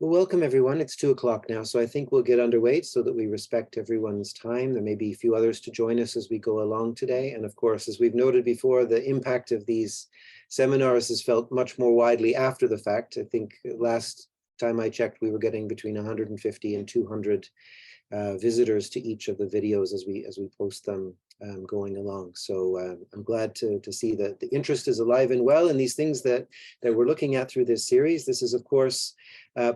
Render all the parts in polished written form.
Well, welcome everyone. It's 2 o'clock now, so I think we'll get underway so that we respect everyone's time. There may be a few others to join us as we go along today. And of course, as we've noted before, the impact of these seminars is felt much more widely after the fact. I think last time I checked, we were getting between 150 and 200 visitors to each of the videos as we post them going along. So I'm glad to see that the interest is alive and well in these things that we're looking at through this series. This is, of course,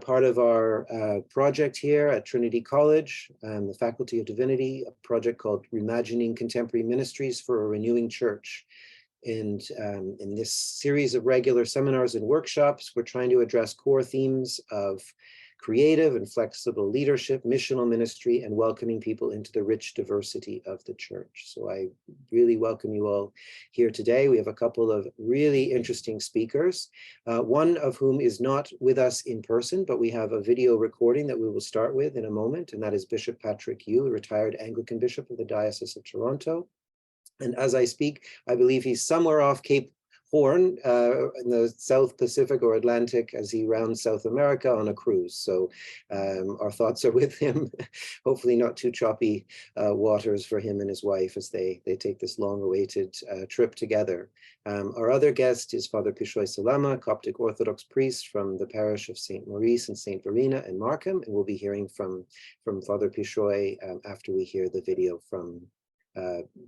part of our project here at Trinity College, the Faculty of Divinity, a project called Reimagining Contemporary Ministries for a Renewing Church. And in this series of regular seminars and workshops, we're trying to address core themes of creative and flexible leadership, missional ministry, and welcoming people into the rich diversity of the church. So I really welcome you all here today. We have a couple of really interesting speakers, one of whom is not with us in person, but we have a video recording that we will start with in a moment, and that is Bishop Patrick Yu, a retired Anglican bishop of the Diocese of Toronto. And as I speak, I believe he's somewhere off Cape Horn in the South Pacific or Atlantic as he rounds South America on a cruise. So our thoughts are with him. Hopefully not too choppy waters for him and his wife as they take this long-awaited trip together. Our other guest is Father Pishoy Salama, Coptic Orthodox priest from the parish of St. Maurice and St. Verena in Markham, and we'll be hearing from Father Pishoy after we hear the video from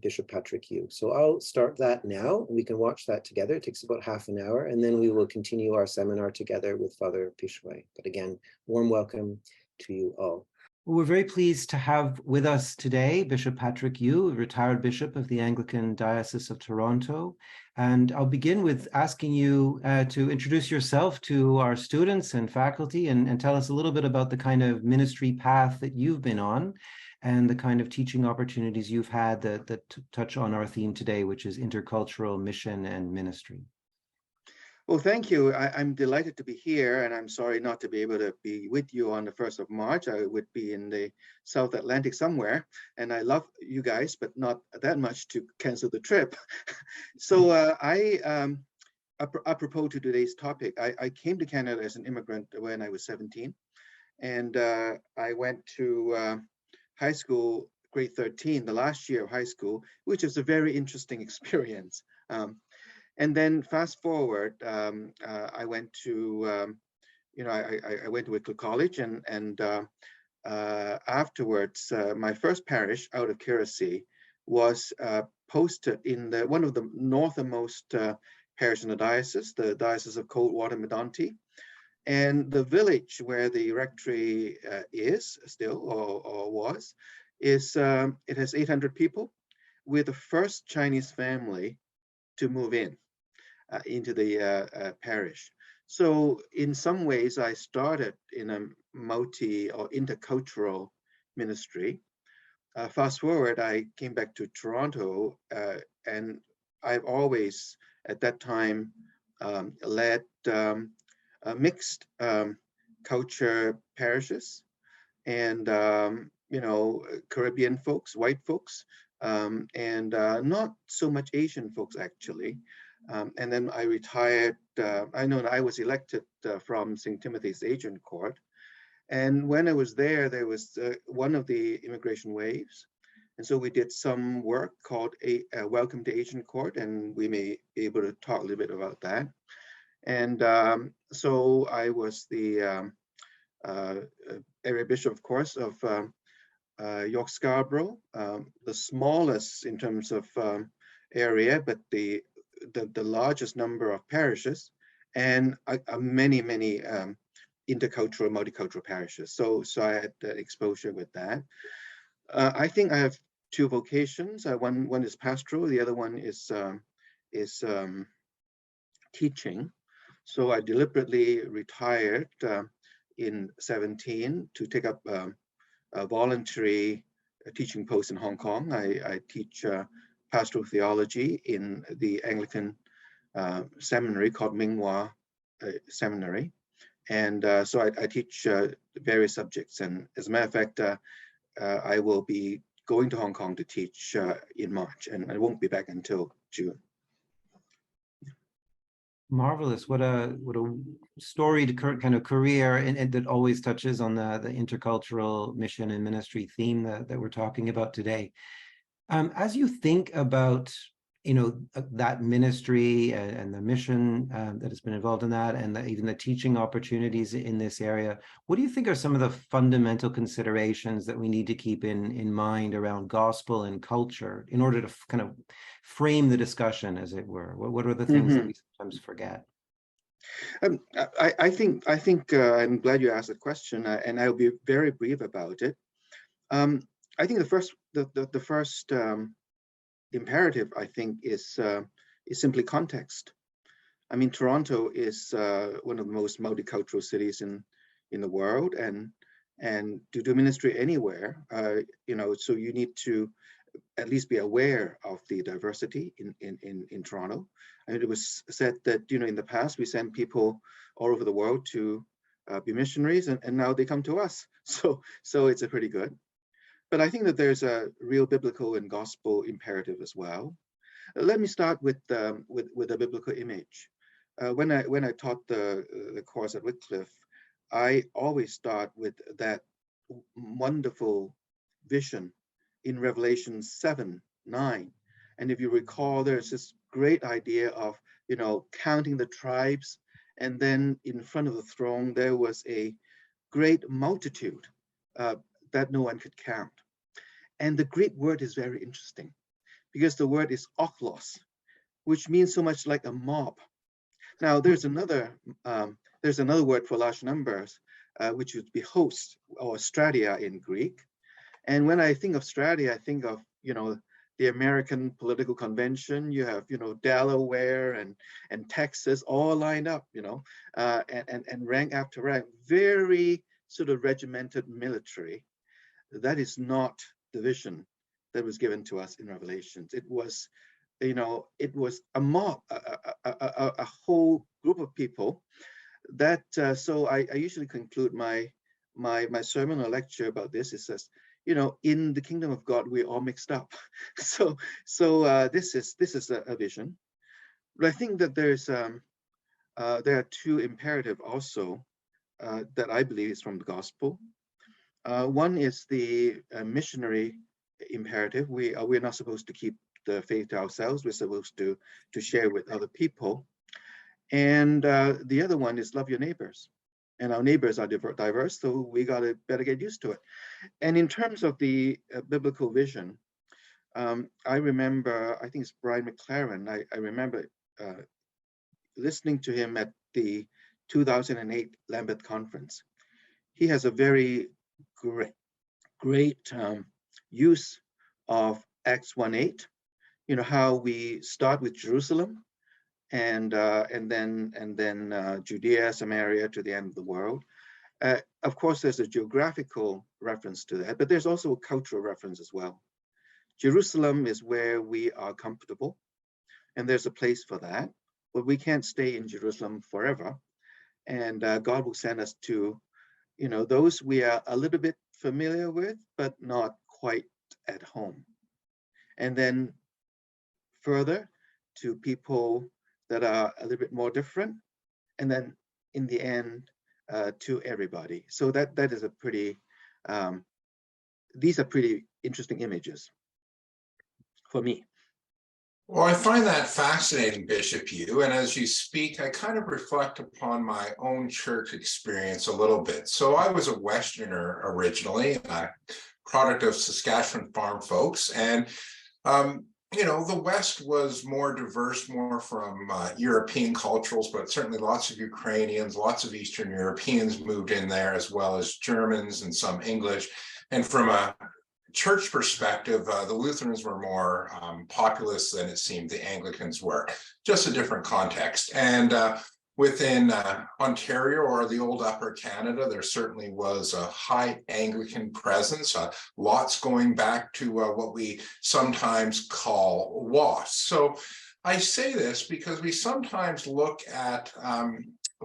Bishop Patrick Yu. So I'll start that now. We can watch that together. It takes about half an hour, and then we will continue our seminar together with Father Pishoy. But again, warm welcome to you all. Well, we're very pleased to have with us today Bishop Patrick Yu, retired bishop of the Anglican Diocese of Toronto. And I'll begin with asking you to introduce yourself to our students and faculty and tell us a little bit about the kind of ministry path that you've been on and the kind of teaching opportunities you've had that touch on our theme today, which is intercultural mission and ministry. Well, thank you. I'm delighted to be here, and I'm sorry not to be able to be with you on the 1st of March. I would be in the South Atlantic somewhere, and I love you guys, but not that much to cancel the trip. So apropos to today's topic, I came to Canada as an immigrant when I was 17, and I went to high school, grade 13, the last year of high school, which is a very interesting experience. And then fast forward, I went to, I went to Wycliffe College, and afterwards, my first parish out of curiosity was posted in one of the northernmost parish in the diocese of Coldwater Medonte. And the village where the rectory is still or was, it has 800 people. We're the first Chinese family to move into the parish. So in some ways, I started in a multi or intercultural ministry. Fast forward, I came back to Toronto, and I've always, at that time, led mixed culture parishes, and Caribbean folks, white folks, and not so much Asian folks actually. And then I retired. I know that I was elected from St. Timothy's Agent Court, and when I was there was one of the immigration waves, and so we did some work called Welcome to Agent Court, and we may be able to talk a little bit about that. And so I was the area bishop, of course, of York Scarborough, the smallest in terms of area, but the largest number of parishes, and many intercultural, multicultural parishes. So I had that exposure with that. I think I have two vocations. One is pastoral, the other one is teaching. So I deliberately retired in 17 to take up a voluntary teaching post in Hong Kong. I teach pastoral theology in the Anglican seminary called Minghua Seminary. And so I teach various subjects. And as a matter of fact, I will be going to Hong Kong to teach in March, and I won't be back until June. Marvelous. What a storied kind of career, and that always touches on the intercultural mission and ministry theme that we're talking about today. As you think about, that ministry and the mission that has been involved in that, and even the teaching opportunities in this area, what do you think are some of the fundamental considerations that we need to keep in mind around gospel and culture in order to kind of frame the discussion, as it were? What are the things that we sometimes forget? I think I'm glad you asked that question, and I'll be very brief about it. I think the first imperative, I think, is simply context. I mean, Toronto is one of the most multicultural cities in the world, and to do ministry anywhere, so you need to at least be aware of the diversity in Toronto. I mean, it was said that in the past we sent people all over the world to be missionaries, and now they come to us. So it's a pretty good. But I think that there's a real biblical and gospel imperative as well. Let me start with a biblical image. When I taught the course at Wycliffe, I always start with that wonderful vision in Revelation 7:9. And if you recall, there's this great idea of counting the tribes, and then in front of the throne there was a great multitude that no one could count. And the Greek word is very interesting because the word is ochlos, which means so much like a mob. Now there's another word for large numbers, which would be host or stratia in Greek. And when I think of stratia, I think of the American political convention. You have Delaware and Texas all lined up, and rank after rank, very sort of regimented military. That is not the vision that was given to us in Revelations. It was, a mob, a whole group of people. That so I usually conclude my sermon or lecture about this. It says, in the kingdom of God, we're all mixed up. So this is a vision. But I think that there are two imperatives also that I believe is from the gospel. One is the missionary imperative. We're not supposed to keep the faith to ourselves. We're supposed to share with other people. And the other one is love your neighbors. And our neighbors are diverse, so we better get used to it. And in terms of the biblical vision, I remember, I think it's Brian McLaren, I remember listening to him at the 2008 Lambeth Conference. He has a very great use of Acts 1:8, how we start with Jerusalem, and then Judea, Samaria, to the end of the world. Of course, there's a geographical reference to that, but there's also a cultural reference as well. Jerusalem is where we are comfortable, and there's a place for that, but we can't stay in Jerusalem forever. And God will send us to, those we are a little bit familiar with, but not quite at home. And then further to people that are a little bit more different, and then in the end to everybody. So that is a pretty, these are pretty interesting images for me. Well, I find that fascinating, Bishop Yu, and as you speak, I kind of reflect upon my own church experience a little bit. So I was a Westerner originally, a product of Saskatchewan farm folks, and the West was more diverse, more from European cultures, but certainly lots of Ukrainians, lots of Eastern Europeans moved in there, as well as Germans and some English. And from a church perspective, the Lutherans were more populous than it seemed the Anglicans were, just a different context. And within Ontario or the old Upper Canada, there certainly was a high Anglican presence, lots going back to what we sometimes call WASP. So I say this because we sometimes look at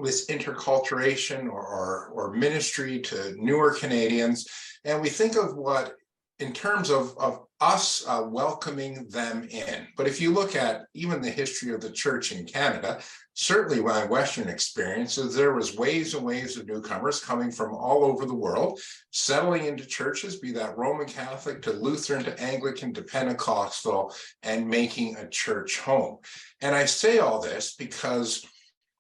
this interculturation or ministry to newer Canadians, and we think of what in terms of us welcoming them in. But if you look at even the history of the church in Canada, certainly my Western experiences, there was waves and waves of newcomers coming from all over the world, settling into churches, be that Roman Catholic to Lutheran to Anglican to Pentecostal, and making a church home. And I say all this because,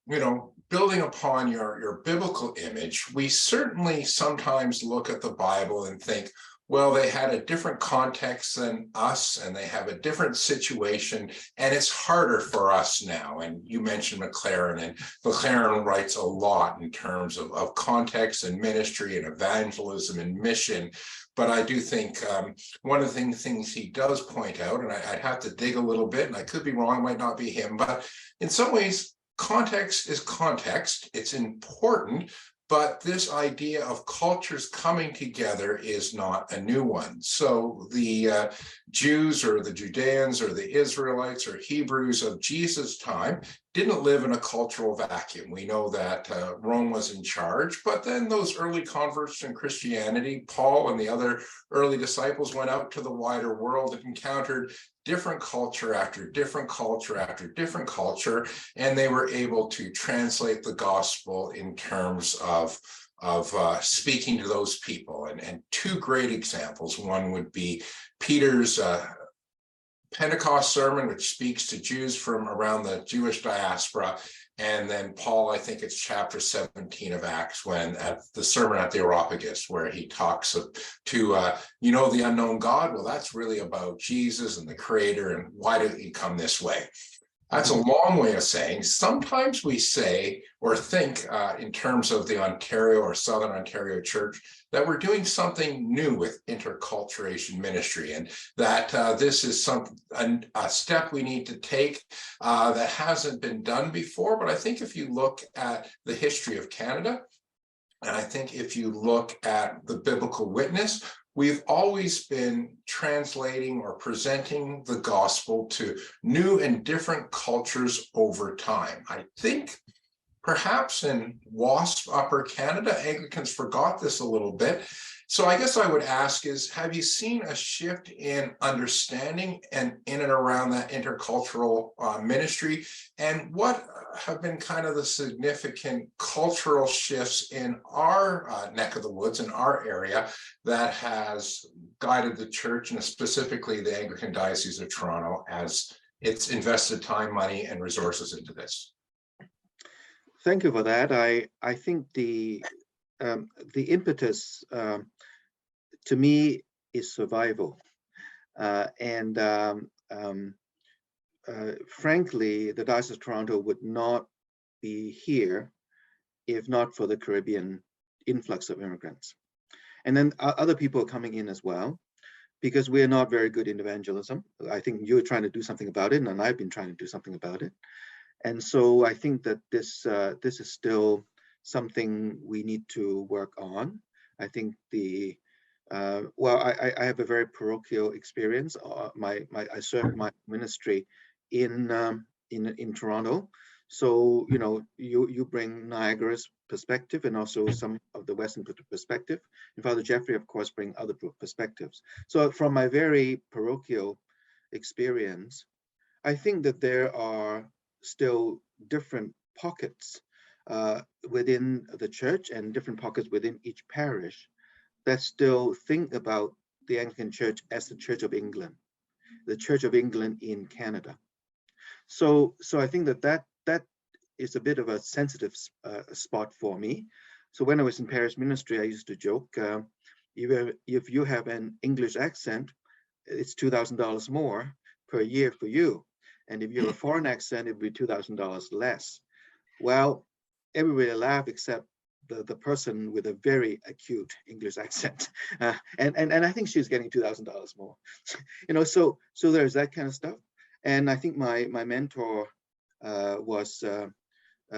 you know, building upon your biblical image, we certainly sometimes look at the Bible and think, well, they had a different context than us and they have a different situation, and it's harder for us now. And you mentioned McLaren, and McLaren writes a lot in terms of context and ministry and evangelism and mission. But I do think one of the things he does point out, and I'd have to dig a little bit, and I could be wrong, might not be him, but in some ways, context is context. It's important. But this idea of cultures coming together is not a new one. So the Jews or the Judeans or the Israelites or Hebrews of Jesus' time didn't live in a cultural vacuum. We know that Rome was in charge, but then those early converts in Christianity, Paul and the other early disciples, went out to the wider world and encountered different culture after different culture after different culture, and they were able to translate the gospel in terms of speaking to those people. And two great examples. One would be Peter's Pentecost sermon, which speaks to Jews from around the Jewish diaspora. And then Paul, I think it's chapter 17 of Acts, when at the sermon at the Areopagus, where he talks to, you know, the unknown God. Well, that's really about Jesus and the creator and why did he come this way? That's a long way of saying sometimes we say or think in terms of the Ontario or Southern Ontario Church that we're doing something new with interculturation ministry, and that this is a step we need to take that hasn't been done before. But I think if you look at the history of Canada, and I think if you look at the biblical witness, we've always been translating or presenting the gospel to new and different cultures over time. I think perhaps in WASP Upper Canada, Anglicans forgot this a little bit. So I guess I would ask is, have you seen a shift in understanding and in and around that intercultural ministry? And what have been kind of the significant cultural shifts in our neck of the woods, in our area, that has guided the church, and specifically the Anglican Diocese of Toronto, as it's invested time, money, and resources into this? Thank you for that. I think the impetus to me is survival, and frankly, the Diocese of Toronto would not be here if not for the Caribbean influx of immigrants. And then other people are coming in as well, because we're not very good in evangelism. I think you're trying to do something about it, and I've been trying to do something about it. And so I think that this is still something we need to work on. I think I have a very parochial experience. I served my ministry in Toronto. So, you know, you bring Niagara's perspective and also some of the Western perspective. And Father Jeffrey, of course, bring other perspectives. So from my very parochial experience, I think that there are still different pockets within the church and different pockets within each parish that still think about the Anglican Church as the Church of England, the Church of England in Canada. So I think that is a bit of a sensitive spot for me. So when I was in parish ministry, I used to joke, if you have an English accent, it's $2,000 more per year for you. And if you have a foreign accent, it would be $2,000 less. Well, everybody laughed except the person with a very acute English accent. And I think she's getting $2,000 more. You know, so there's that kind of stuff. And I think my mentor was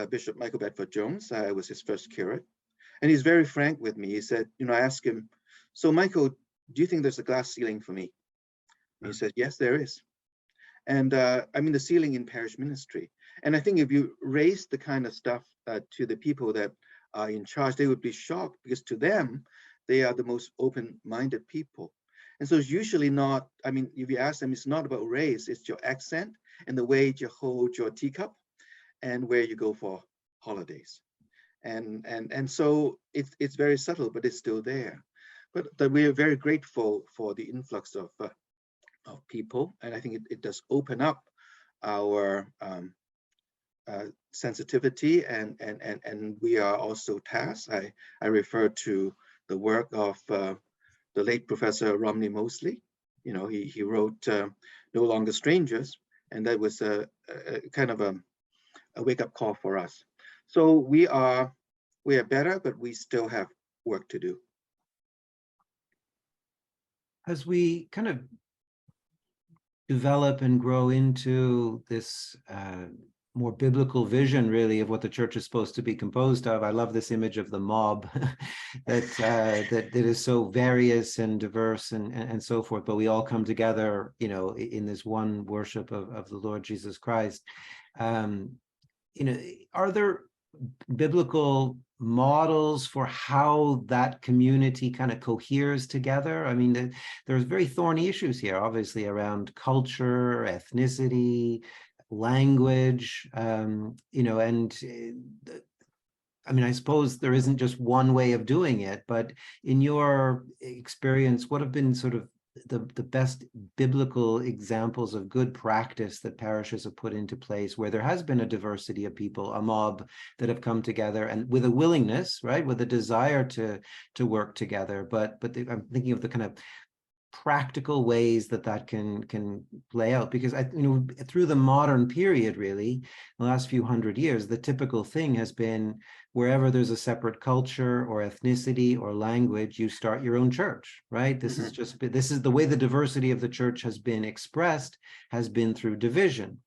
Bishop Michael Bedford Jones. I was his first curate. And he's very frank with me. He said, you know, I asked him, so Michael, do you think there's a glass ceiling for me? And he said, yes, there is. And I mean, the ceiling in parish ministry. And I think if you raise the kind of stuff to the people that are in charge, they would be shocked, because to them, they are the most open-minded people. And so it's usually not, I mean, if you ask them, it's not about race, it's your accent and the way you hold your teacup and where you go for holidays. And so it's very subtle, but it's still there. But we are very grateful for the influx of people. And I think it does open up our sensitivity, and we are also tasked. I refer to the work of the late Professor Romney Mosley. You know, he wrote No Longer Strangers, and that was a kind of a wake-up call for us. So we are better, but we still have work to do. As we kind of develop and grow into this more biblical vision, really, of what the church is supposed to be composed of. I love this image of the mob that is so various and diverse and so forth, but we all come together, you know, in this one worship of the Lord Jesus Christ. You know, are there biblical models for how that community kind of coheres together? I mean, there's very thorny issues here, obviously, around culture, ethnicity, language, you know, and I mean, I suppose there isn't just one way of doing it, but in your experience, what have been sort of the best biblical examples of good practice that parishes have put into place where there has been a diversity of people, a mob that have come together and with a willingness, right, with a desire to work together, but I'm thinking of the kind of practical ways that can play out, because you know, through the modern period, really, the last few hundred years, the typical thing has been wherever there's a separate culture or ethnicity or language, you start your own church, right? This is just, this is the way the diversity of the church has been expressed, has been through division,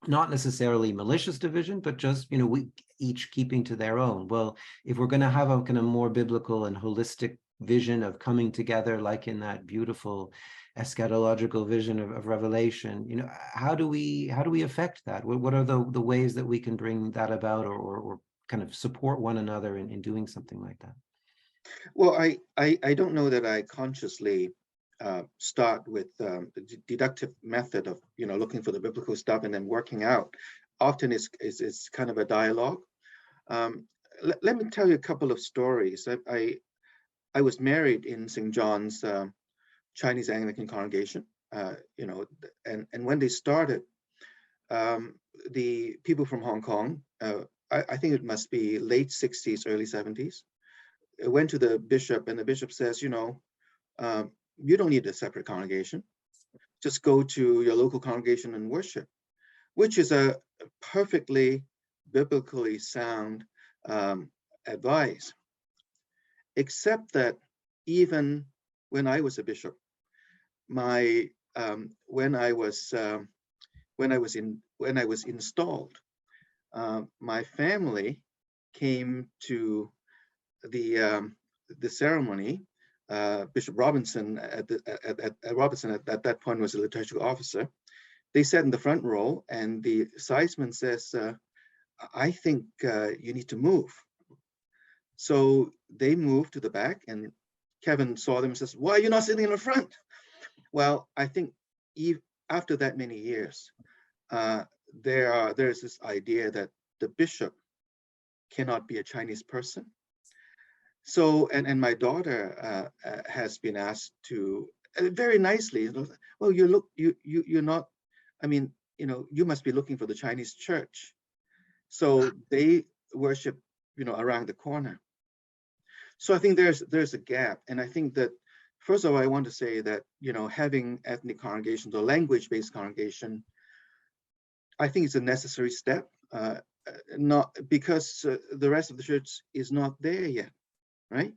not necessarily malicious division, but just, you know, we each keeping to their own. Well, if we're going to have a kind of more biblical and holistic vision of coming together, like in that beautiful eschatological vision of Revelation, you know, how do we affect that? What are the ways that we can bring that about, or kind of support one another in doing something like that? Well, I don't know that I consciously start with the deductive method of, you know, looking for the biblical stuff and then working out. Often it's kind of a dialogue. Let me tell you a couple of stories. I was married in St. John's Chinese Anglican congregation, you know, and when they started, the people from Hong Kong, I think it must be late 60s, early 70s, went to the bishop, and the bishop says, you know, you don't need a separate congregation. Just go to your local congregation and worship, which is a perfectly biblically sound advice. Except that even when I was a bishop, my when I was installed, my family came to the ceremony. Bishop Robinson at that point was a liturgical officer. They sat in the front row, and the sideman says, "I think you need to move." So they moved to the back, and Kevin saw them and says, "Why are you not sitting in the front?" Well, I think after that many years, there's this idea that the bishop cannot be a Chinese person. So, and my daughter has been asked to very nicely, well, you're not, I mean, you know, you must be looking for the Chinese church. So they worship, you know, around the corner. So I think there's a gap, and I think that first of all, I want to say that, you know, having ethnic congregations or language-based congregation, I think it's a necessary step, not because the rest of the church is not there yet, right?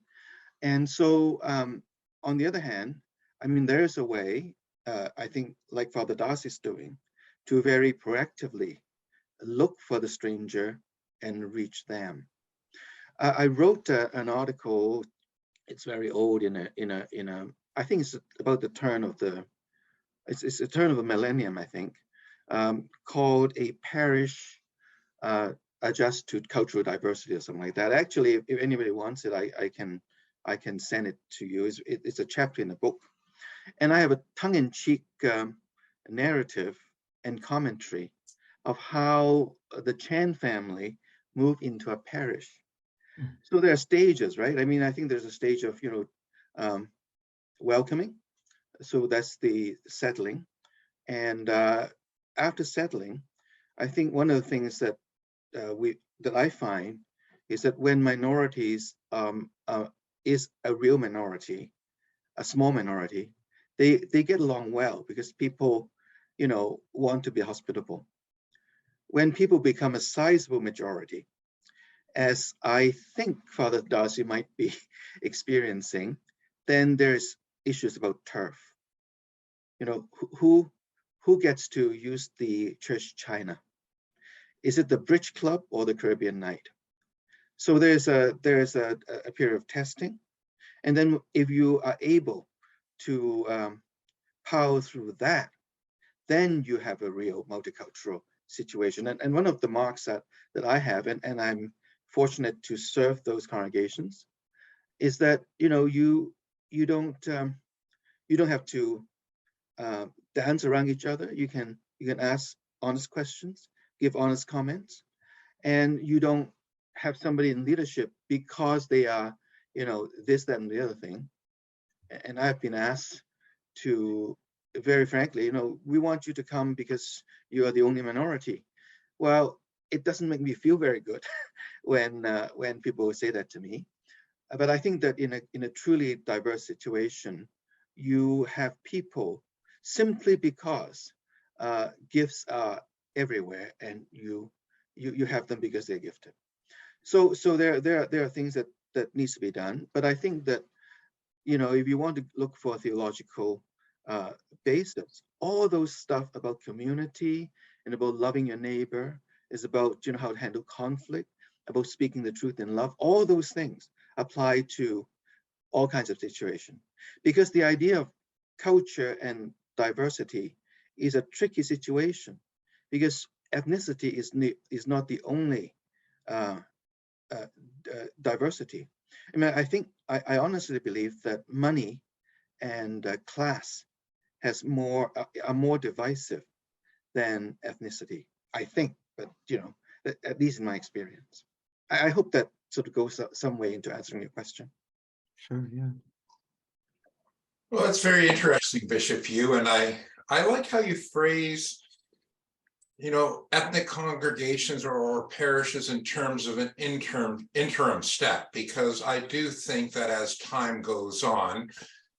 And so, on the other hand, I mean, there's a way, I think, like Father Darcy is doing, to very proactively look for the stranger and reach them. I wrote an article. It's very old in a. I think it's about the turn of the. It's the turn of the millennium, I think, called "A Parish Adjust to Cultural Diversity" or something like that. Actually, if anybody wants it, I can send it to you. It's a chapter in the book, And I have a tongue-in-cheek narrative and commentary of how the Chan family moved into a parish. So there are stages, right? I mean, I think there's a stage of, welcoming. So that's the settling. And after settling, I think one of the things that I find is that when minorities is a real minority, a small minority, they get along well because people, want to be hospitable. When people become a sizable majority, as I think Father Darcy might be experiencing, then there's issues about turf. Who gets to use the church china? Is it the Bridge Club or the Caribbean Night? So there's a period of testing, and then if you are able to power through that, then you have a real multicultural situation. And one of the marks that I have, and I'm fortunate to serve those congregations, is that you don't have to dance around each other. You can ask honest questions, give honest comments, and you don't have somebody in leadership because they are, this, that, and the other thing. And I've been asked to, very frankly, we want you to come because you are the only minority. Well, it doesn't make me feel very good when people say that to me. But I think that in a truly diverse situation, you have people simply because gifts are everywhere, and you have them because they're gifted. So there are things that needs to be done. But I think that if you want to look for a theological basis, all those stuff about community and about loving your neighbor is about how to handle conflict, about speaking the truth in love. All those things apply to all kinds of situations, because the idea of culture and diversity is a tricky situation, because ethnicity is not the only diversity. I mean, I honestly believe that money and class are more divisive than ethnicity, I think, but at least in my experience. I hope that sort of goes some way into answering your question. Sure, yeah. Well, that's very interesting, Bishop Yu, and I like how you phrase, ethnic congregations or parishes in terms of an interim step, because I do think that as time goes on,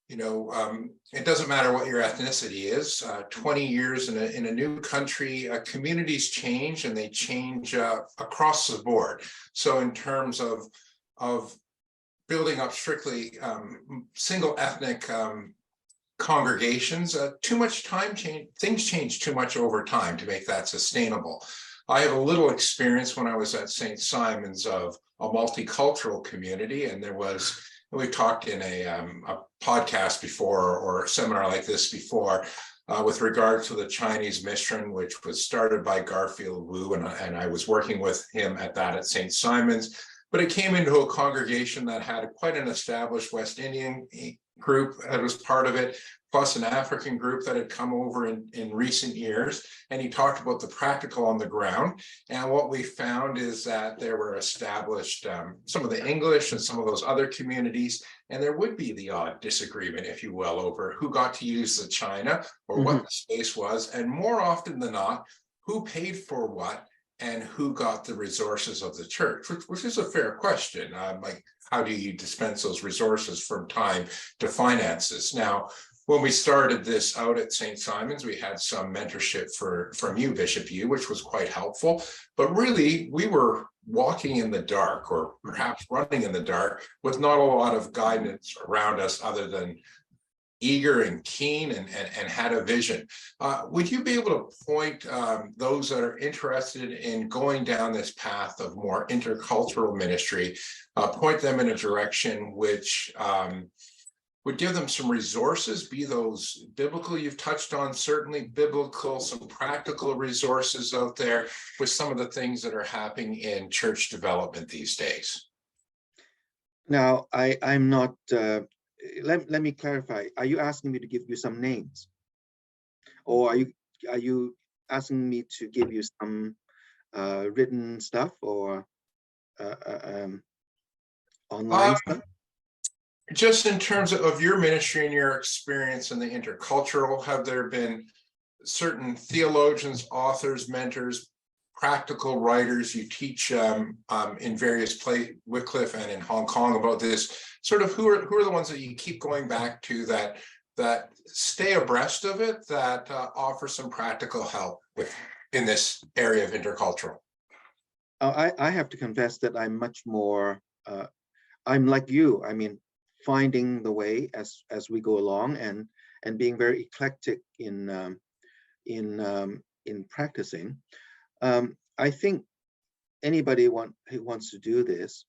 it doesn't matter what your ethnicity is. 20 years in a new country, communities change, and they change across the board. So in terms of building up strictly single ethnic congregations, too much time change, things change too much over time to make that sustainable. I have a little experience when I was at St. Simon's of a multicultural community, and we talked in a podcast before, or a seminar like this before, with regard to the Chinese mission, which was started by Garfield Wu, and I was working with him at St. Simon's. But it came into a congregation that had quite an established West Indian group that was part of it, plus an African group that had come over in recent years. And he talked about the practical on the ground. And what we found is that there were established some of the English and some of those other communities, and there would be the odd disagreement, if you will, over who got to use the china or what the space was. And more often than not, who paid for what and who got the resources of the church, which is a fair question. Like, how do you dispense those resources from time to finances? Now, when we started this out at St. Simon's, we had some mentorship from you, Bishop Yu, which was quite helpful. But really, we were walking in the dark, or perhaps running in the dark, with not a lot of guidance around us other than eager and keen and had a vision. Would you be able to point those that are interested in going down this path of more intercultural ministry, point them in a direction which would give them some resources, be those biblical, you've touched on, certainly biblical, some practical resources out there with some of the things that are happening in church development these days? Now, I'm not let me clarify. Are you asking me to give you some names, or are you asking me to give you some written stuff or online stuff? Just in terms of your ministry and your experience in the intercultural, have there been certain theologians, authors, mentors, practical writers you teach in various places, Wycliffe and in Hong Kong, about this? Sort of who are the ones that you keep going back to that stay abreast of it, that offer some practical help in this area of intercultural? I have to confess that I'm much more, I'm like you. I mean, finding the way as we go along, and being very eclectic in practicing. I think anybody who wants to do this,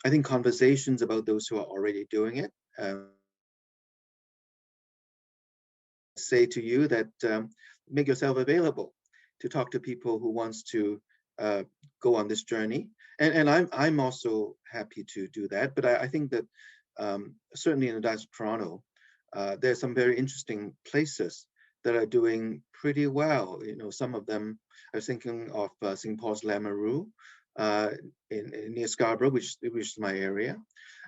I think conversations about those who are already doing it say to you that make yourself available to talk to people who wants to go on this journey, and I'm also happy to do that. But I think that certainly in the Diocese of Toronto, there's some very interesting places that are doing pretty well. You know, some of them, I was thinking of St. Paul's Lamoureux near Scarborough, which is my area.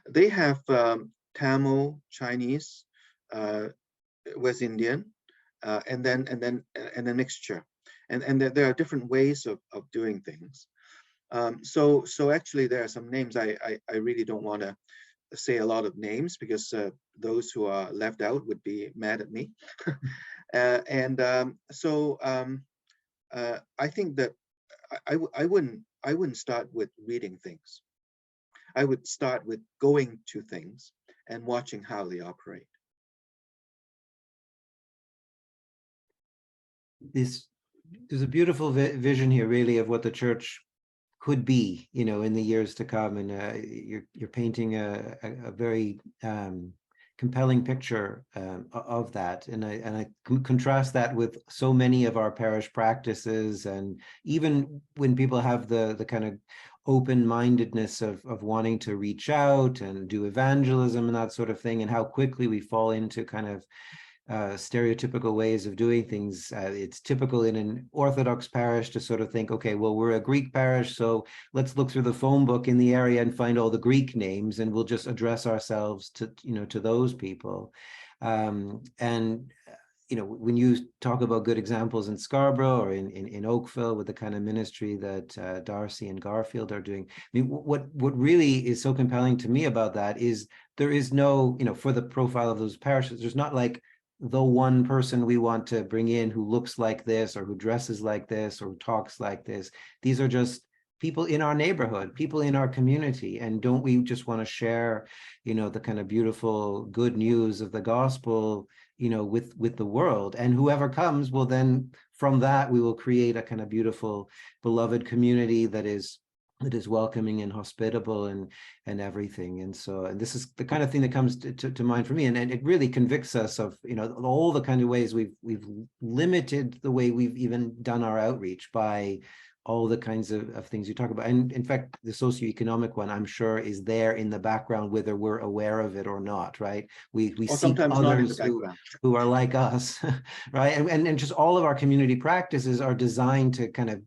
They have Tamil, Chinese, West Indian, and then a mixture, and there are different ways of doing things. So actually, there are some names I really don't want to say a lot of names, because those who are left out would be mad at me. So I think that I wouldn't start with reading things. I would start with going to things and watching how they operate. There's a beautiful vision here, really, of what the church could be, you know, in the years to come, and you're painting a very compelling picture of that, and I contrast that with so many of our parish practices, and even when people have the kind of open-mindedness of wanting to reach out and do evangelism and that sort of thing, and how quickly we fall into kind of stereotypical ways of doing things. It's typical in an Orthodox parish to sort of think, okay, well, we're a Greek parish, so let's look through the phone book in the area and find all the Greek names, and we'll just address ourselves to, you know, to those people. And you know, when you talk about good examples in Scarborough or in Oakville with the kind of ministry that Darcy and Garfield are doing, I mean, what really is so compelling to me about that is there is no, you know, for the profile of those parishes, there's not like the one person we want to bring in who looks like this or who dresses like this or talks like this. These are just people in our neighborhood, people in our community. And don't we just want to share, you know, the kind of beautiful good news of the gospel, you know, with the world? And whoever comes will then, from that, we will create a kind of beautiful, beloved community that is welcoming and hospitable and everything. And so, and this is the kind of thing that comes to mind for me, and it really convicts us of, you know, all the kind of ways we've limited the way we've even done our outreach by all the kinds of things you talk about. And in fact, the socioeconomic one, I'm sure, is there in the background, whether we're aware of it or not, right? We see others who are like us, right? And just all of our community practices are designed to kind of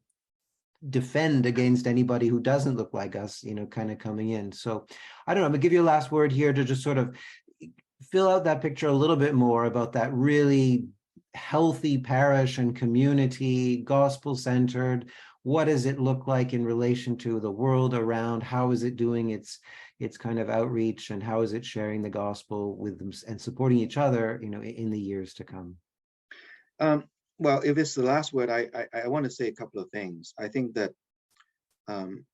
defend against anybody who doesn't look like us, you know, kind of coming in. So I don't know, I'm gonna give you a last word here to just sort of fill out that picture a little bit more about that really healthy parish and community, gospel-centered. What does it look like in relation to the world around? How is it doing its kind of outreach, and how is it sharing the gospel with them and supporting each other, you know, in the years to come? Well, if it's the last word, I want to say a couple of things. I think that the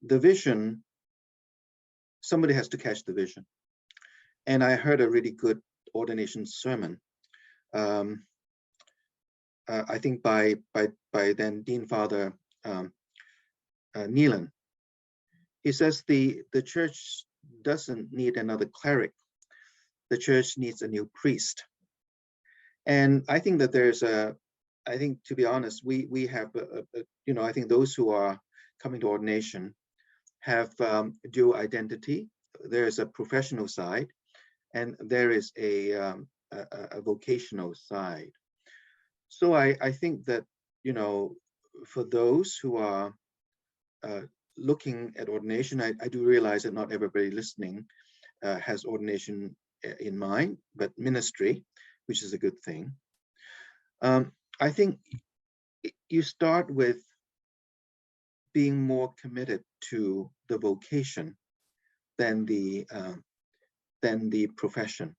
vision, somebody has to catch the vision. And I heard a really good ordination sermon, I think by then Dean Father Neelan. He says the church doesn't need another cleric. The church needs a new priest. And I think that there's I think, to be honest, we have, you know, I think those who are coming to ordination have dual identity. There's a professional side, and there is a vocational side. So I think that, you know, for those who are looking at ordination, I do realize that not everybody listening has ordination in mind, but ministry, which is a good thing. I think you start with being more committed to the vocation than the profession.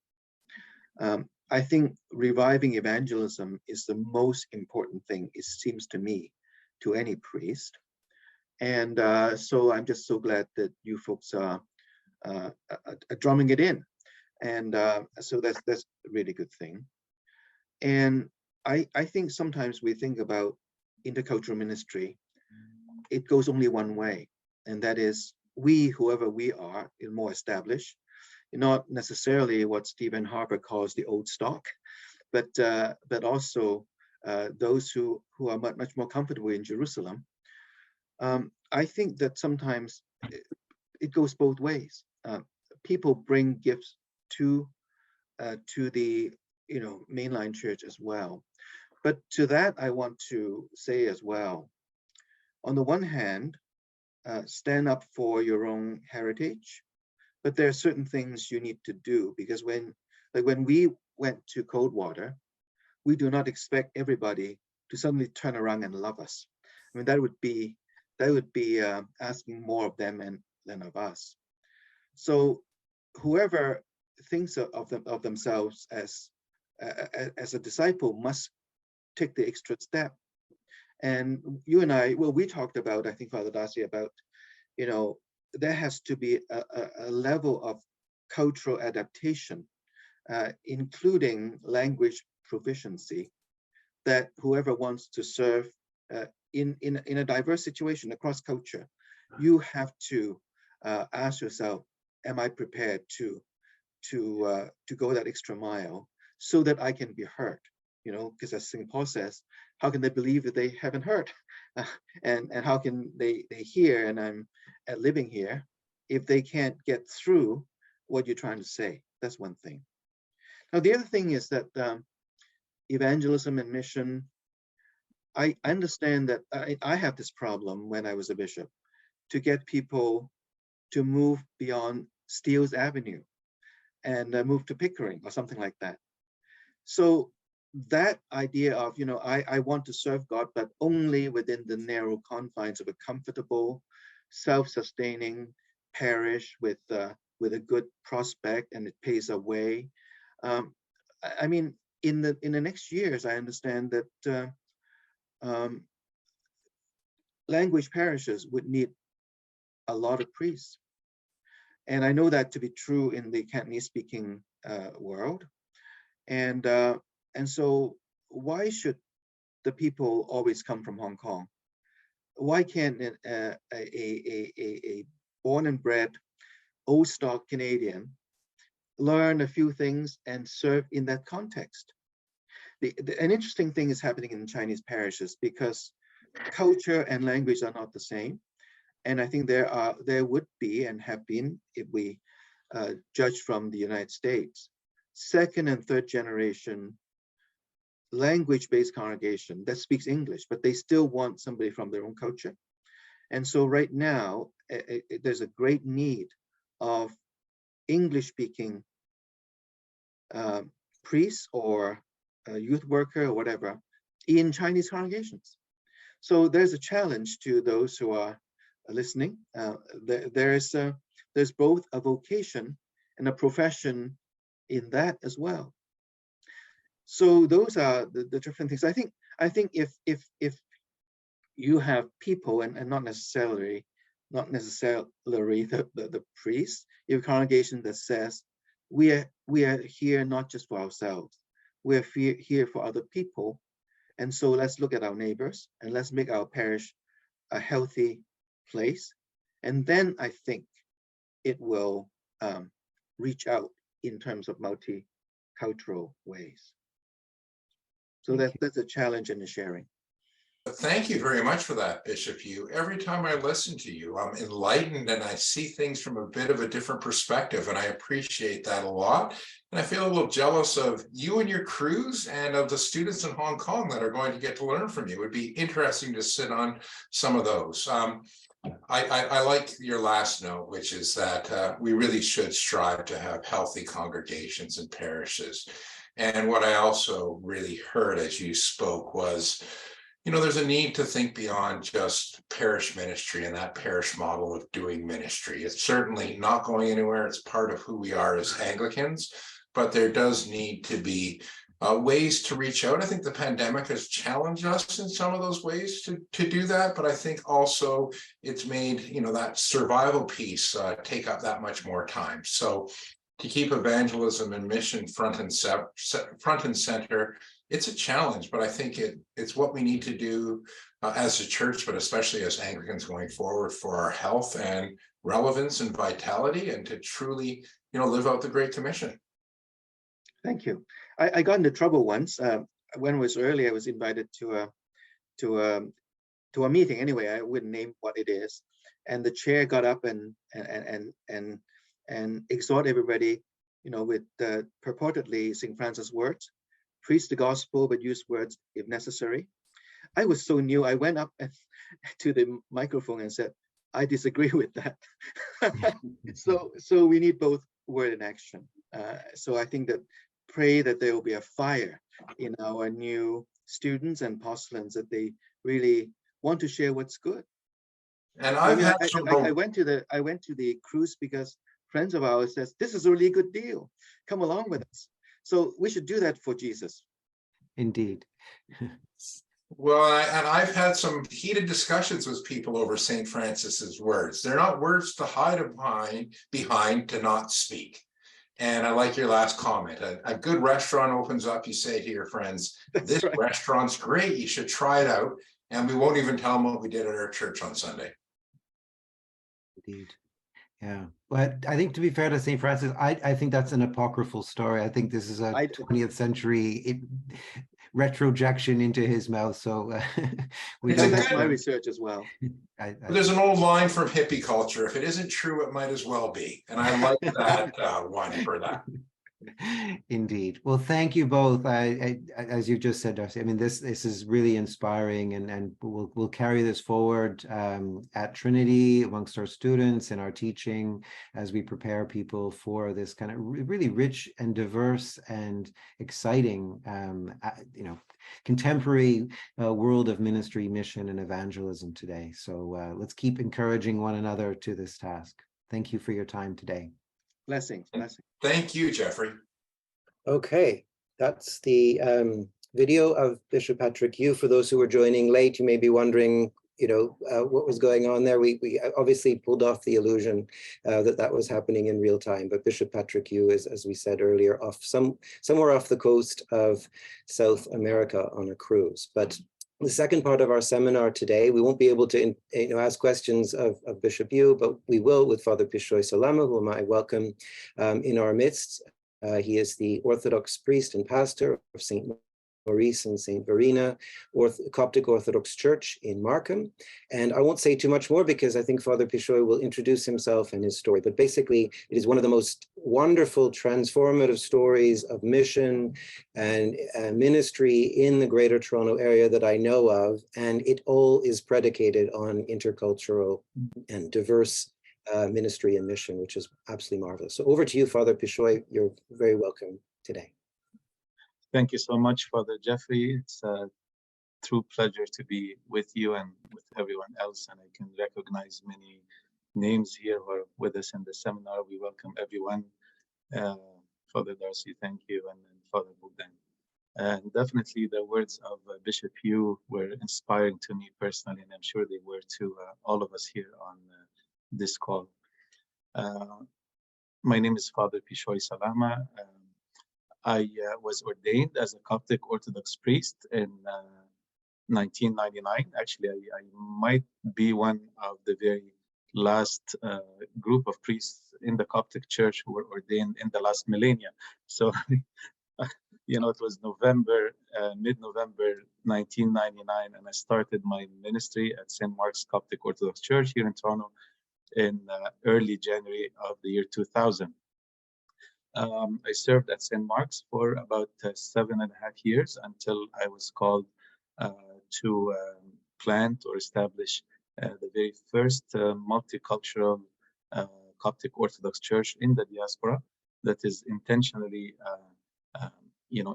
I think reviving evangelism is the most important thing, it seems to me, to any priest. And so I'm just so glad that you folks are drumming it in. And so that's a really good thing. And I think sometimes we think about intercultural ministry, it goes only one way, and that is we, whoever we are, is more established, not necessarily what Stephen Harper calls the old stock, but also those who are much more comfortable in Jerusalem. I think that sometimes it goes both ways. People bring gifts to the mainline church as well. But to that, I want to say as well, on the one hand, stand up for your own heritage, but there are certain things you need to do, because when we went to Coldwater, we do not expect everybody to suddenly turn around and love us. I mean, that would be asking more of them than of us. So whoever thinks of themselves as a disciple must take the extra step. And you and I, well, we talked about, I think, Father Darcy, about, there has to be a level of cultural adaptation, including language proficiency, that whoever wants to serve in a diverse situation across culture, you have to ask yourself, am I prepared to go that extra mile so that I can be heard? Because as St. Paul says, how can they believe that they haven't heard? And how can they hear, and I'm living here, if they can't get through what you're trying to say? That's one thing. Now, the other thing is that evangelism and mission, I understand that I have this problem when I was a bishop, to get people to move beyond Steeles Avenue and move to Pickering or something like that. So that idea of, I want to serve God, but only within the narrow confines of a comfortable, self-sustaining parish with a good prospect, and it pays away. I mean, in the next years, I understand that language parishes would need a lot of priests. And I know that to be true in the Cantonese-speaking world. And so why should the people always come from Hong Kong? Why can't a born and bred, old stock Canadian learn a few things and serve in that context? An interesting thing is happening in Chinese parishes, because culture and language are not the same. And I think there would be, and have been, if we judge from the United States, second and third generation language-based congregation that speaks English, but they still want somebody from their own culture. And so right now, there's a great need of English-speaking priests or youth worker or whatever in Chinese congregations. So there's a challenge to those who are listening. There's both a vocation and a profession in that as well. So those are the different things. I think if you have people, and not necessarily the priest, you have a congregation that says we are here not just for ourselves, we are here for other people, and so let's look at our neighbors and let's make our parish a healthy place, and then I think it will reach out in terms of multicultural ways. So that's a challenge in the sharing. Thank you very much for that, Bishop Hugh. Every time I listen to you, I'm enlightened and I see things from a bit of a different perspective, and I appreciate that a lot. And I feel a little jealous of you and your crews and of the students in Hong Kong that are going to get to learn from you. It would be interesting to sit on some of those. I like your last note, which is that we really should strive to have healthy congregations and parishes. And what I also really heard as you spoke was, there's a need to think beyond just parish ministry and that parish model of doing ministry. It's certainly not going anywhere. It's part of who we are as Anglicans, but there does need to be ways to reach out. I think the pandemic has challenged us in some of those ways to do that, but I think also it's made, that survival piece take up that much more time. So to keep evangelism and mission front and center, it's a challenge, but I think it's what we need to do as a church, but especially as Anglicans going forward for our health and relevance and vitality, and to truly, live out the Great Commission. Thank you. I got into trouble once. When it was early, I was invited to a meeting. Anyway, I wouldn't name what it is, and the chair got up and exhort everybody, with purportedly St. Francis' words. Preach the gospel, but use words if necessary. I was so new. I went up to the microphone and said, I disagree with that. So we need both word and action. So I think that pray that there will be a fire in our new students and postulants, that they really want to share what's good. And I went to the cruise because friends of ours says, this is a really good deal. Come along with us. So we should do that for Jesus. Indeed. Well, I've had some heated discussions with people over St. Francis's words. They're not words to hide behind to not speak. And I like your last comment. A good restaurant opens up, you say to your friends, this right. Restaurant's great, you should try it out. And we won't even tell them what we did at our church on Sunday. Indeed. Yeah, but I think, to be fair to St. Francis, I think that's an apocryphal story. I think this is a 20th century retrojection into his mouth. So that's my research as well. There's an old line from hippie culture: if it isn't true, it might as well be. And I like that one for that. Indeed. Well, thank you both. As you just said, Darcy, I mean, this is really inspiring, and we'll carry this forward at Trinity amongst our students and our teaching as we prepare people for this kind of really rich and diverse and exciting, contemporary world of ministry, mission, and evangelism today. So let's keep encouraging one another to this task. Thank you for your time today. Blessings. Thank you, Jeffrey. Okay, that's the video of Bishop Patrick Hugh. For those who were joining late, you may be wondering, what was going on there. We obviously pulled off the illusion that was happening in real time. But Bishop Patrick Hugh is, as we said earlier, somewhere off the coast of South America on a cruise. But the second part of our seminar today, we won't be able to ask questions of Bishop Hugh, but we will with Father Pishoy Salama, whom I welcome in our midst. He is the Orthodox priest and pastor of St. Maurice and St. Verena Coptic Orthodox Church in Markham. And I won't say too much more because I think Father Pishoy will introduce himself and his story. But basically, it is one of the most wonderful, transformative stories of mission and ministry in the Greater Toronto Area that I know of. And it all is predicated on intercultural and diverse ministry and mission, which is absolutely marvelous. So over to you, Father Pishoy. You're very welcome today. Thank you so much, Father Jeffrey. It's a true pleasure to be with you and with everyone else. And I can recognize many names here who are with us in the seminar. We welcome everyone. Father Darcy, thank you, and Father Bogdan. And definitely the words of Bishop Hugh were inspiring to me personally, and I'm sure they were to all of us here on this call. My name is Father Pishoy Salama. I was ordained as a Coptic Orthodox priest in 1999. Actually, I might be one of the very last group of priests in the Coptic Church who were ordained in the last millennia. So You know, it was November, mid-November 1999, and I started my ministry at St. Mark's Coptic Orthodox Church here in Toronto in early January of the year 2000. I served at St. Mark's for about 7.5 years until I was called to plant or establish the very first multicultural Coptic Orthodox Church in the diaspora that is intentionally,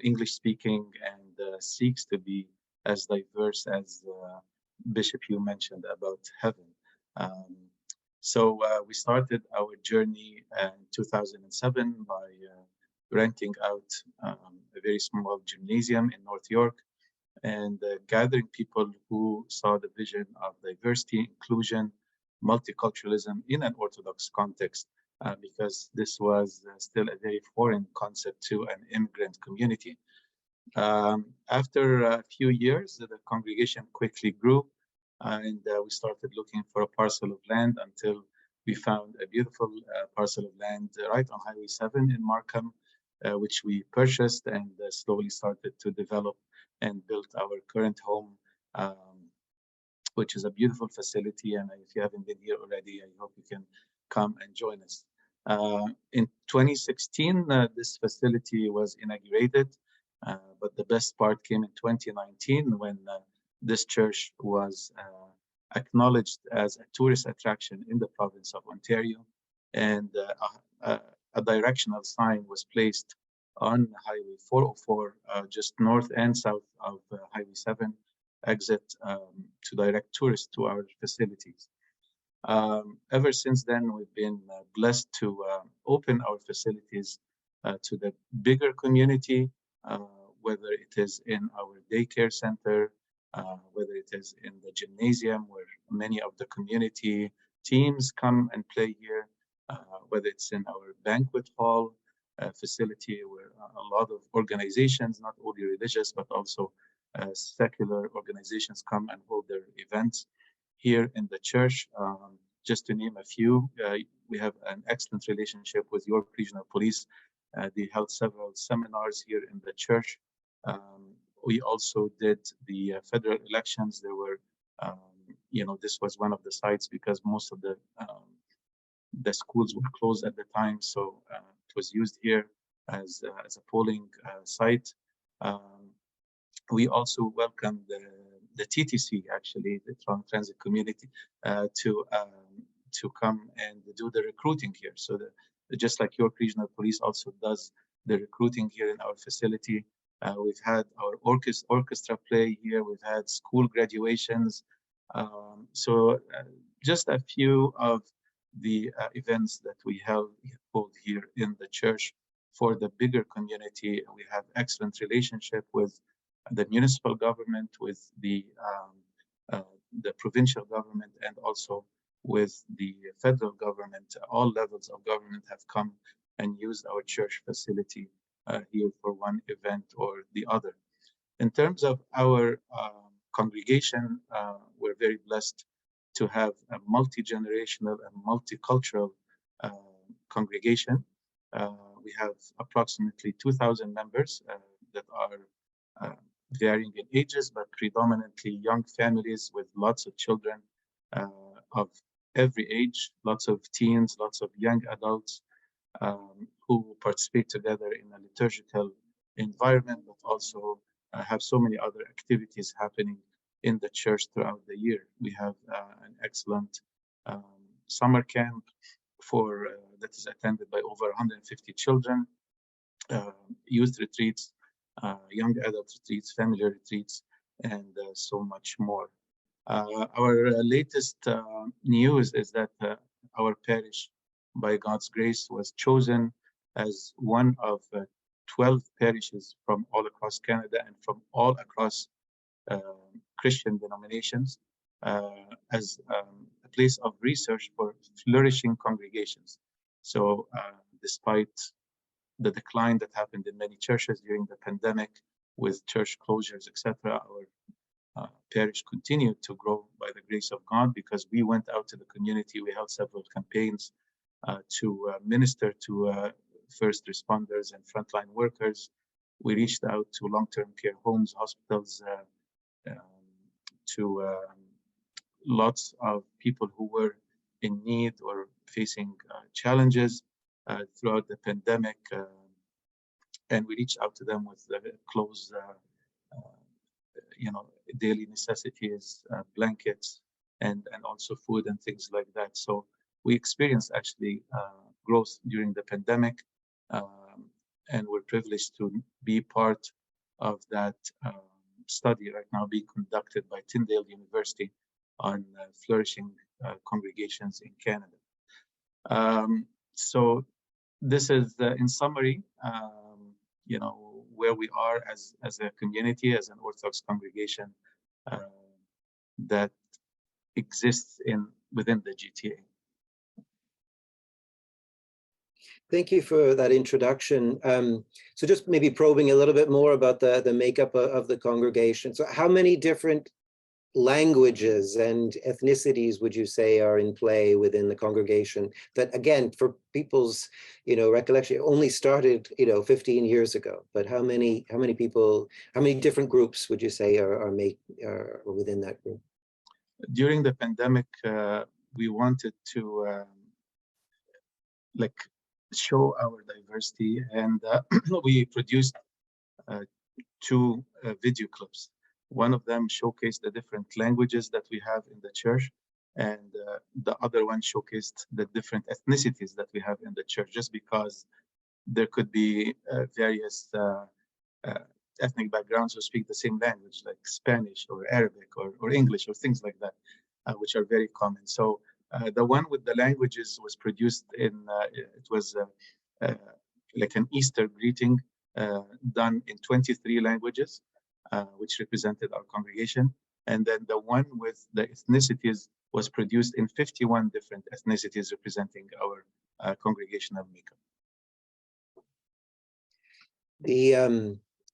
English speaking and seeks to be as diverse as Bishop Hugh mentioned about heaven. So we started our journey in 2007 by renting out a very small gymnasium in North York and gathering people who saw the vision of diversity, inclusion, multiculturalism in an Orthodox context, because this was still a very foreign concept to an immigrant community. After a few years, the congregation quickly grew, and we started looking for a parcel of land until we found a beautiful parcel of land right on Highway 7 in Markham, which we purchased and slowly started to develop and built our current home, which is a beautiful facility. And if you haven't been here already, I hope you can come and join us. In 2016, this facility was inaugurated, but the best part came in 2019 when this church was acknowledged as a tourist attraction in the province of Ontario, and a directional sign was placed on Highway 404, just north and south of Highway 7 exit, to direct tourists to our facilities. Ever since then, we've been blessed to open our facilities to the bigger community, whether it is in our daycare center, whether it is in the gymnasium where many of the community teams come and play here, whether it's in our banquet hall facility where a lot of organizations, not only religious, but also secular organizations come and hold their events here in the church. Just to name a few, we have an excellent relationship with York Regional Police. They held several seminars here in the church. We also did the federal elections. There were, this was one of the sites because most of the schools were closed at the time, so it was used here as a polling site. We also welcomed the TTC, actually, the Toronto Transit Community, to come and do the recruiting here. So just like York Regional Police also does the recruiting here in our facility, we've had our orchestra play here. We've had school graduations. So just a few of the events that we hold here in the church for the bigger community. We have excellent relationship with the municipal government, with the provincial government, and also with the federal government. All levels of government have come and used our church facility here for one event or the other. In terms of our congregation, we're very blessed to have a multi-generational and multicultural congregation. We have approximately 2,000 members that are varying in ages, but predominantly young families with lots of children of every age, lots of teens, lots of young adults who participate together in a liturgical environment, but also have so many other activities happening in the church throughout the year. We have an excellent summer camp that is attended by over 150 children, youth retreats, young adult retreats, family retreats, and so much more. Our latest news is that our parish, by God's grace, was chosen as one of 12 parishes from all across Canada and from all across Christian denominations as a place of research for flourishing congregations. So despite the decline that happened in many churches during the pandemic with church closures, etc., our parish continued to grow by the grace of God because we went out to the community. We held several campaigns to minister to first responders and frontline workers We reached out to long-term care homes, hospitals, to lots of people who were in need or facing challenges throughout the pandemic. And we reached out to them with clothes, daily necessities, blankets, and also food and things like that. So we experienced actually growth during the pandemic, and we're privileged to be part of that study right now being conducted by Tyndale University on flourishing congregations in Canada. So this is, in summary, where we are as a community, as an Orthodox congregation that exists within the GTA. Thank you for that introduction. So just maybe probing a little bit more about the makeup of the congregation. So how many different languages and ethnicities would you say are in play within the congregation that, again, for people's recollection, only started 15 years ago? But how many people, how many different groups would you say are within that group? During the pandemic, we wanted to show our diversity, and we produced 2 video clips. One of them showcased the different languages that we have in the church, and the other one showcased the different ethnicities that we have in the church, just because there could be various ethnic backgrounds who speak the same language, like Spanish or Arabic or English or things like that, which are very common. So the one with the languages was produced in, it was like an Easter greeting done in 23 languages, which represented our congregation. And then the one with the ethnicities was produced in 51 different ethnicities representing our congregational makeup.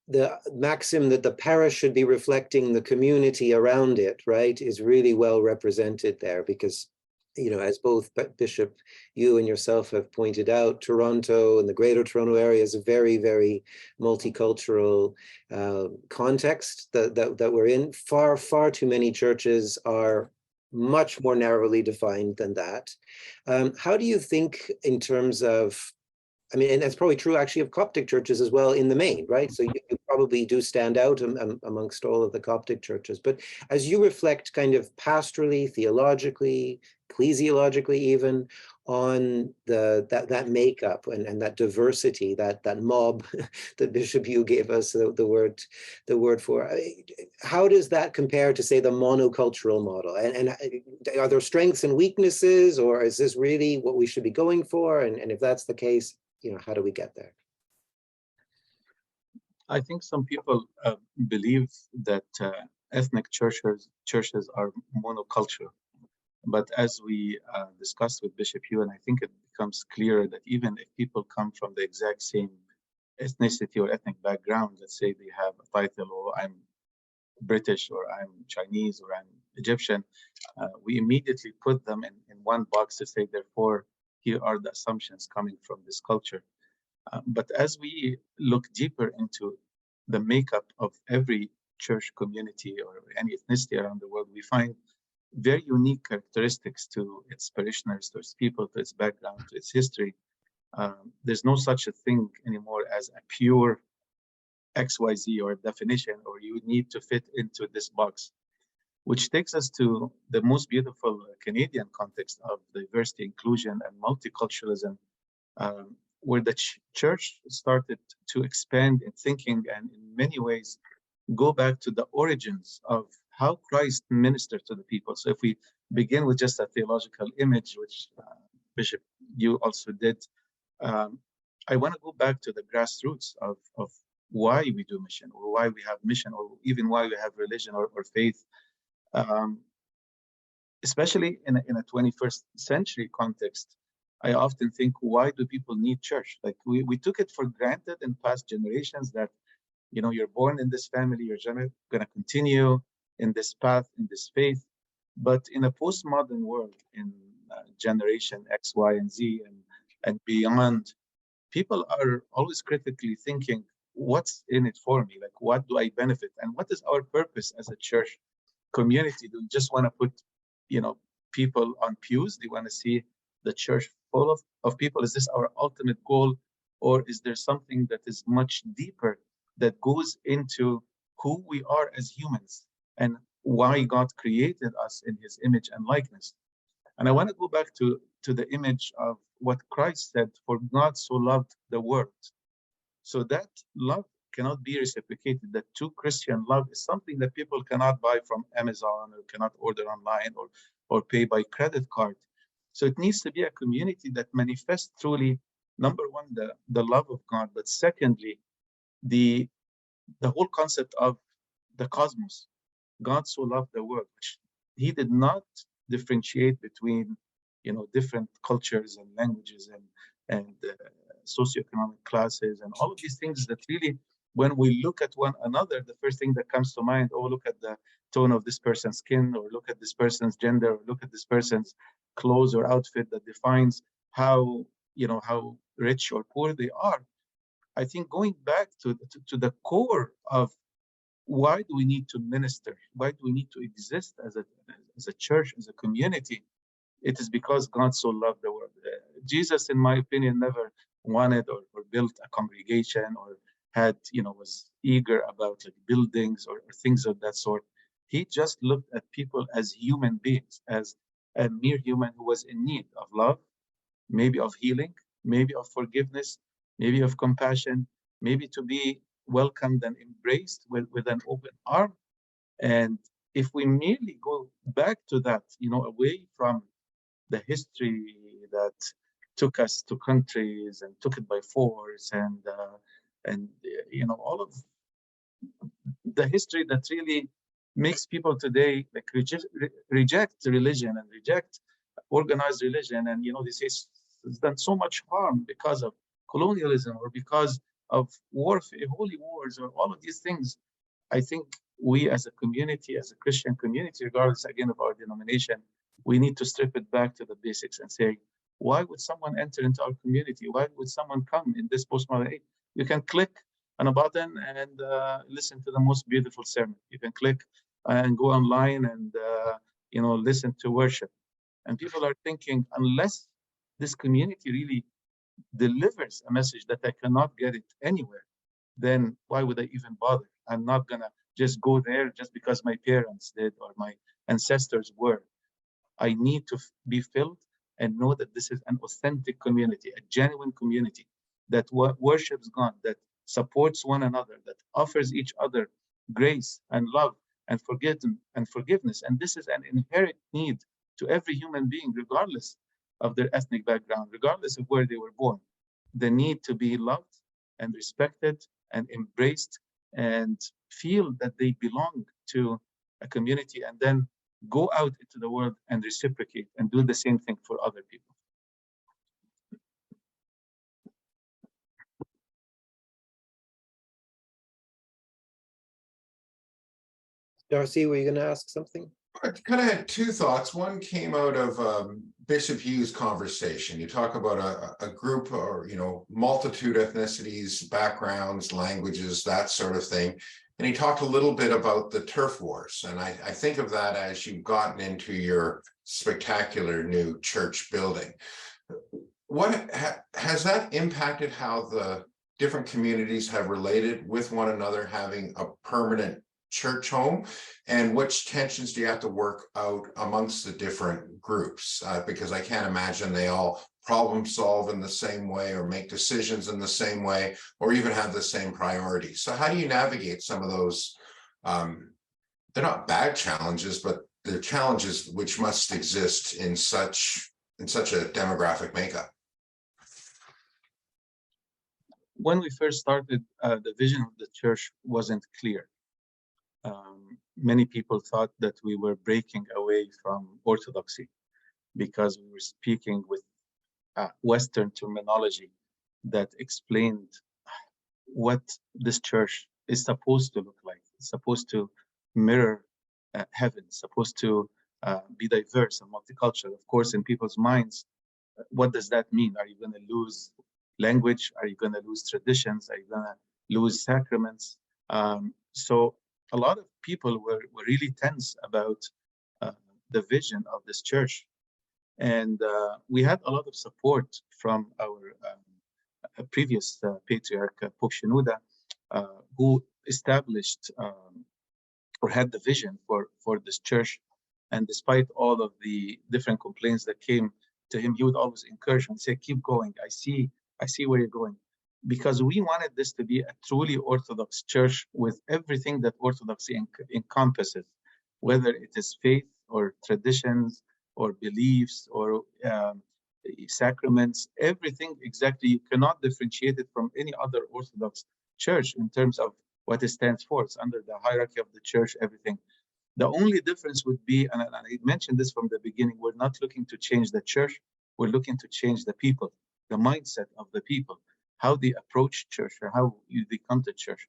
The maxim that the parish should be reflecting the community around it, right, is really well represented there, because as both Bishop, you and yourself have pointed out, Toronto and the Greater Toronto area is a very, very multicultural context that we're in. Far, far too many churches are much more narrowly defined than that. How do you think in terms of, and that's probably true actually of Coptic churches as well in the main, right? So you probably do stand out amongst all of the Coptic churches. But as you reflect kind of pastorally, theologically, ecclesiologically even, on that makeup and that diversity, that mob that Bishop Hugh gave us the word for, how does that compare to, say, the monocultural model? And are there strengths and weaknesses, or is this really what we should be going for? And if that's the case, how do we get there? I think some people believe that ethnic churches are monocultural. But as we discussed with Bishop Hugh, and I think it becomes clear that even if people come from the exact same ethnicity or ethnic background, let's say they have a title, or I'm British, or I'm Chinese, or I'm Egyptian, we immediately put them in one box to say, therefore, here are the assumptions coming from this culture. But as we look deeper into the makeup of every church community or any ethnicity around the world, we find very unique characteristics to its parishioners, to its people, to its background, to its history. There's no such a thing anymore as a pure XYZ or definition, or you need to fit into this box, which takes us to the most beautiful Canadian context of diversity, inclusion, and multiculturalism, where the church started to expand in thinking and in many ways go back to the origins of how Christ ministered to the people. So if we begin with just a theological image, which Bishop, you also did, I want to go back to the grassroots of why we do mission, or why we have mission, or even why we have religion or faith. Especially in a 21st century context, I often think, why do people need church? Like we took it for granted in past generations that, you're born in this family, you're going to continue in this path, in this faith. But in a postmodern world, in generation X, Y, and Z, and beyond, people are always critically thinking, what's in it for me? Like, what do I benefit? And what is our purpose as a church community? Do we just want to put, people on pews? Do you want to see the church full of people? Is this our ultimate goal? Or is there something that is much deeper that goes into who we are as humans and why God created us in his image and likeness? And I want to go back to the image of what Christ said, for God so loved the world. So that love cannot be reciprocated. That true Christian love is something that people cannot buy from Amazon or cannot order online or pay by credit card. So it needs to be a community that manifests truly, number one, the love of God, but secondly, the whole concept of the cosmos. God so loved the world, which he did not differentiate between, different cultures and languages and socioeconomic classes and all of these things that really, when we look at one another, the first thing that comes to mind, oh, look at the tone of this person's skin, or look at this person's gender, or look at this person's clothes or outfit that defines how, how rich or poor they are. I think going back to the core of why do we need to minister? Why do we need to exist as a church, as a community? It is because God so loved the world. Jesus, in my opinion, never wanted or built a congregation or had, was eager about like buildings or things of that sort. He just looked at people as human beings, as a mere human who was in need of love, maybe of healing, maybe of forgiveness, maybe of compassion, maybe to be welcomed and embraced with an open arm. And if we merely go back to that, away from the history that took us to countries and took it by force and all of the history that really makes people today like reject religion and reject organized religion, and they say it's done so much harm because of colonialism or because of warfare, holy wars, or all of these things. I think we as a community, as a Christian community, regardless again of our denomination, we need to strip it back to the basics and say, why would someone enter into our community? Why would someone come in this postmodern age? You can click on a button and listen to the most beautiful sermon. You can click and go online and listen to worship. And people are thinking, unless this community really delivers a message that I cannot get it anywhere, then why would I even bother? I'm not gonna just go there just because my parents did or my ancestors were. I need to be filled and know that this is an authentic community, a genuine community that worships God, that supports one another, that offers each other grace and love and forgiveness. And this is an inherent need to every human being, regardless of their ethnic background, regardless of where they were born. The need to be loved and respected and embraced and feel that they belong to a community, and then go out into the world and reciprocate and do the same thing for other people. Darcy, were you going to ask something? I kind of had two thoughts. One came out of Bishop Hughes' conversation. You talk about a group or, multitude ethnicities, backgrounds, languages, that sort of thing. And he talked a little bit about the turf wars. And I think of that as you've gotten into your spectacular new church building. What has that impacted how the different communities have related with one another, having a permanent church home, and which tensions do you have to work out amongst the different groups? Because I can't imagine they all problem solve in the same way or make decisions in the same way or even have the same priorities. So how do you navigate some of those? They're not bad challenges, but they're challenges which must exist in such a demographic makeup. When we first started, the vision of the church wasn't clear. Many people thought that we were breaking away from orthodoxy because we were speaking with Western terminology that explained what this church is supposed to look like. It's supposed to mirror heaven, supposed to be diverse and multicultural. Of course, in people's minds, what does that mean? Are you going to lose language? Are you going to lose traditions? Are you going to lose sacraments. So a lot of people were really tense about the vision of this church. And we had a lot of support from our previous patriarch, Pope Shenouda, who established or had the vision for this church. And despite all of the different complaints that came to him, he would always encourage and say, keep going. I see where you're going. Because we wanted this to be a truly Orthodox church with everything that Orthodoxy encompasses, whether it is faith or traditions or beliefs or sacraments, everything exactly. You cannot differentiate it from any other Orthodox church in terms of what it stands for. It's under the hierarchy of the church, everything. The only difference would be, and I mentioned this from the beginning, we're not looking to change the church, we're looking to change the people, the mindset of the people, how they approach church or how they come to church.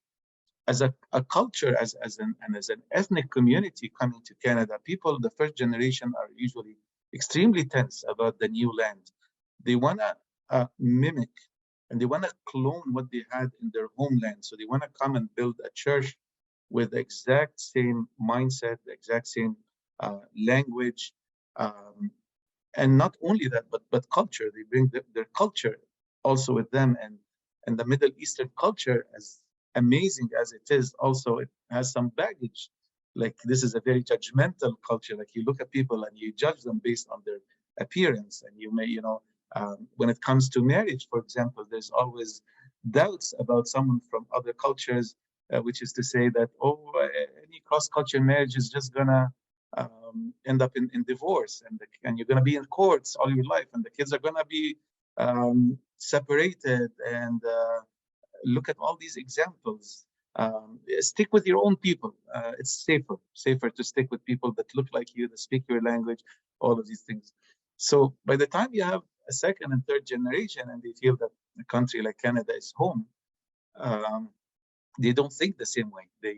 As a culture, as an ethnic community coming to Canada, people, the first generation, are usually extremely tense about the new land. They want to mimic and they want to clone what they had in their homeland. So they want to come and build a church with the exact same mindset, the exact same language, and not only that, but culture. They bring their culture also with them, and the Middle Eastern culture, as amazing as it is, also it has some baggage. Like, this is a very judgmental culture. Like, you look at people and you judge them based on their appearance, and you may, when it comes to marriage, for example, there's always doubts about someone from other cultures, which is to say that, any cross-cultural marriage is just gonna end up in divorce, and you're gonna be in courts all your life, and the kids are gonna be separated, and look at all these examples. Stick with your own people. It's safer to stick with people that look like you, that speak your language, all of these things. So by the time you have a second and third generation and they feel that a country like Canada is home, they don't think the same way. They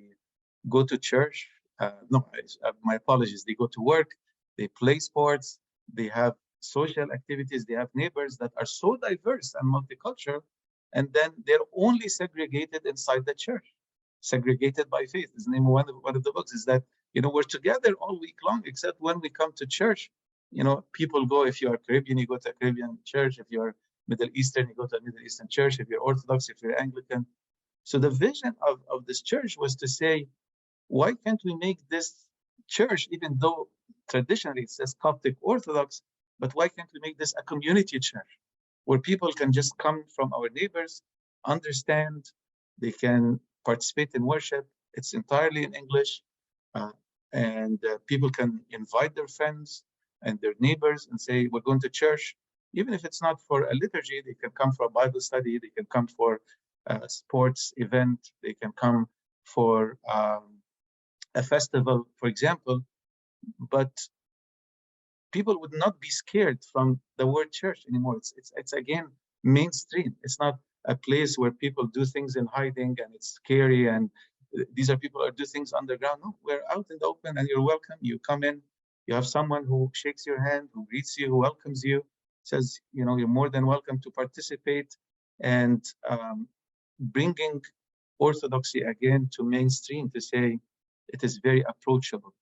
go to church. My apologies. They go to work, they play sports, they have social activities, they have neighbors that are so diverse and multicultural, and then they're only segregated inside the church, segregated by faith. Is the name of one of the books, is that, we're together all week long, except when we come to church. People go, if you are Caribbean, you go to a Caribbean church. If you're Middle Eastern, you go to a Middle Eastern church. If you're Orthodox, if you're Anglican. So the vision of this church was to say, why can't we make this church, even though traditionally it says Coptic Orthodox, but why can't we make this a community church where people can just come from our neighbors, understand, they can participate in worship. It's entirely in English, and people can invite their friends and their neighbors and say, we're going to church. Even if it's not for a liturgy, they can come for a Bible study, they can come for a sports event, they can come for a festival, for example. But people would not be scared from the word church anymore. It's again mainstream. It's not a place where people do things in hiding and it's scary, and these are people who do things underground. No, we're out in the open and you're welcome. You come in, you have someone who shakes your hand, who greets you, who welcomes you, says, you're more than welcome to participate, and bringing Orthodoxy again to mainstream, to say it is very approachable,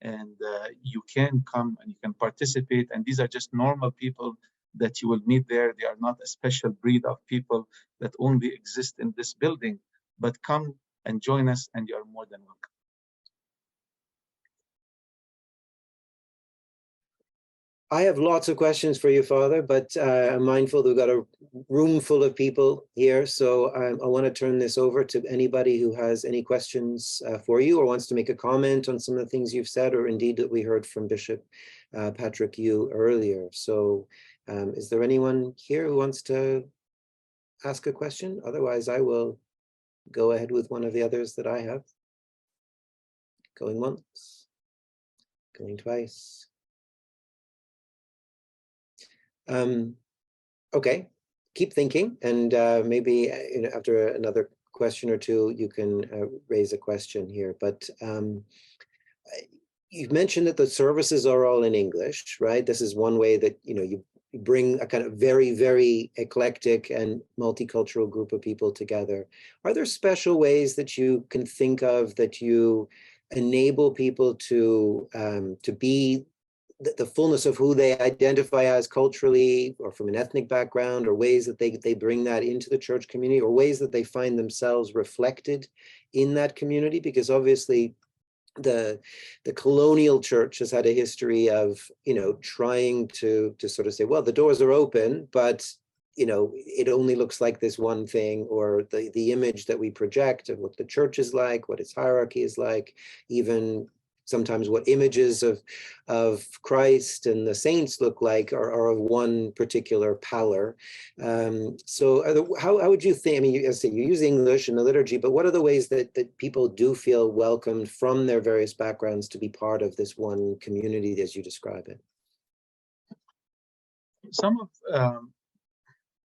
and you can come and you can participate, and these are just normal people that you will meet there. They are not a special breed of people that only exist in this building, but come and join us and you are more than welcome. I have lots of questions for you, Father, but I'm mindful that we've got a room full of people here. So I want to turn this over to anybody who has any questions for you or wants to make a comment on some of the things you've said, or indeed that we heard from Bishop Patrick Yu earlier. So is there anyone here who wants to ask a question? Otherwise, I will go ahead with one of the others that I have. Going once, going twice. Okay, keep thinking, and maybe after another question or two, you can raise a question here. But you've mentioned that the services are all in English, right? This is one way that you bring a kind of very, very eclectic and multicultural group of people together. Are there special ways that you can think of that you enable people to be the fullness of who they identify as culturally or from an ethnic background, or ways that they bring that into the church community, or ways that they find themselves reflected in that community? Because obviously the colonial church has had a history of, trying to sort of say, well, the doors are open, but it only looks like this one thing, or the image that we project of what the church is like, what its hierarchy is like, even sometimes what images of Christ and the saints look like are of one particular pallor. So how would you think, I mean, as I say, you use English in the liturgy, but what are the ways that people do feel welcomed from their various backgrounds to be part of this one community as you describe it? Some of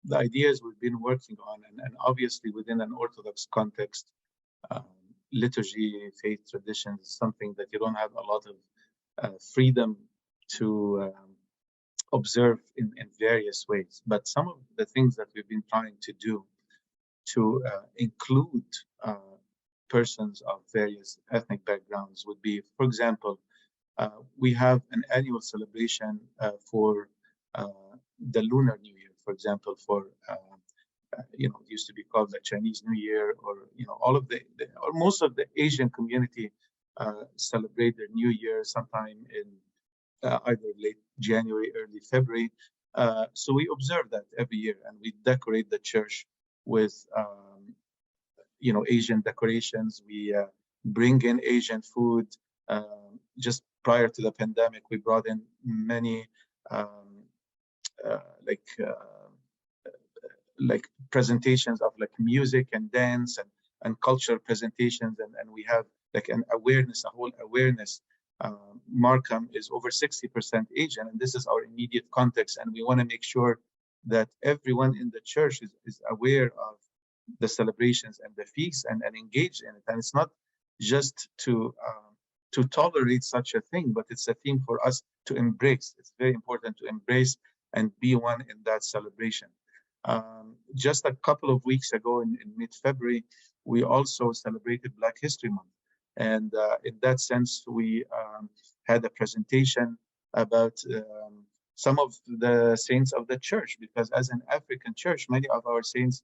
the ideas we've been working on, and obviously within an Orthodox context, liturgy, faith tradition is something that you don't have a lot of freedom to observe in various ways. But some of the things that we've been trying to do to include persons of various ethnic backgrounds would be, for example, we have an annual celebration for the Lunar New Year, for example, for it used to be called the Chinese New Year, or all of or most of the Asian community celebrate their New Year sometime in either late January, early February. So we observe that every year, and we decorate the church with Asian decorations. We bring in Asian food. Just prior to the pandemic, we brought in many like presentations of like music and dance and cultural presentations, and we have like a whole awareness. Markham is over 60% Asian, and this is our immediate context, and we want to make sure that everyone in the church is aware of the celebrations and the feasts and engaged in it. And it's not just to tolerate such a thing, but it's a thing for us to embrace. It's very important to embrace and be one in that celebration. Just a couple of weeks ago in mid-February, we also celebrated Black History Month. And in that sense, we had a presentation about some of the saints of the church, because as an African church, many of our saints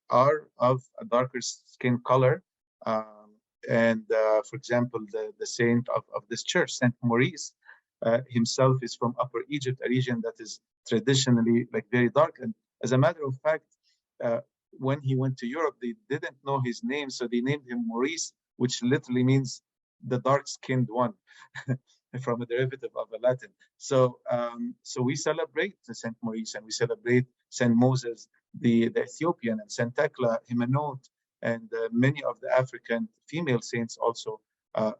are of a darker skin color. For example, the saint of this church, Saint Maurice, himself is from Upper Egypt, a region that is traditionally like very dark. And as a matter of fact, when he went to Europe, they didn't know his name, so they named him Maurice, which literally means the dark-skinned one, from a derivative of the Latin. So we celebrate Saint Maurice, and we celebrate Saint Moses, the Ethiopian, and Saint Tekla, Himenot, and many of the African female saints also,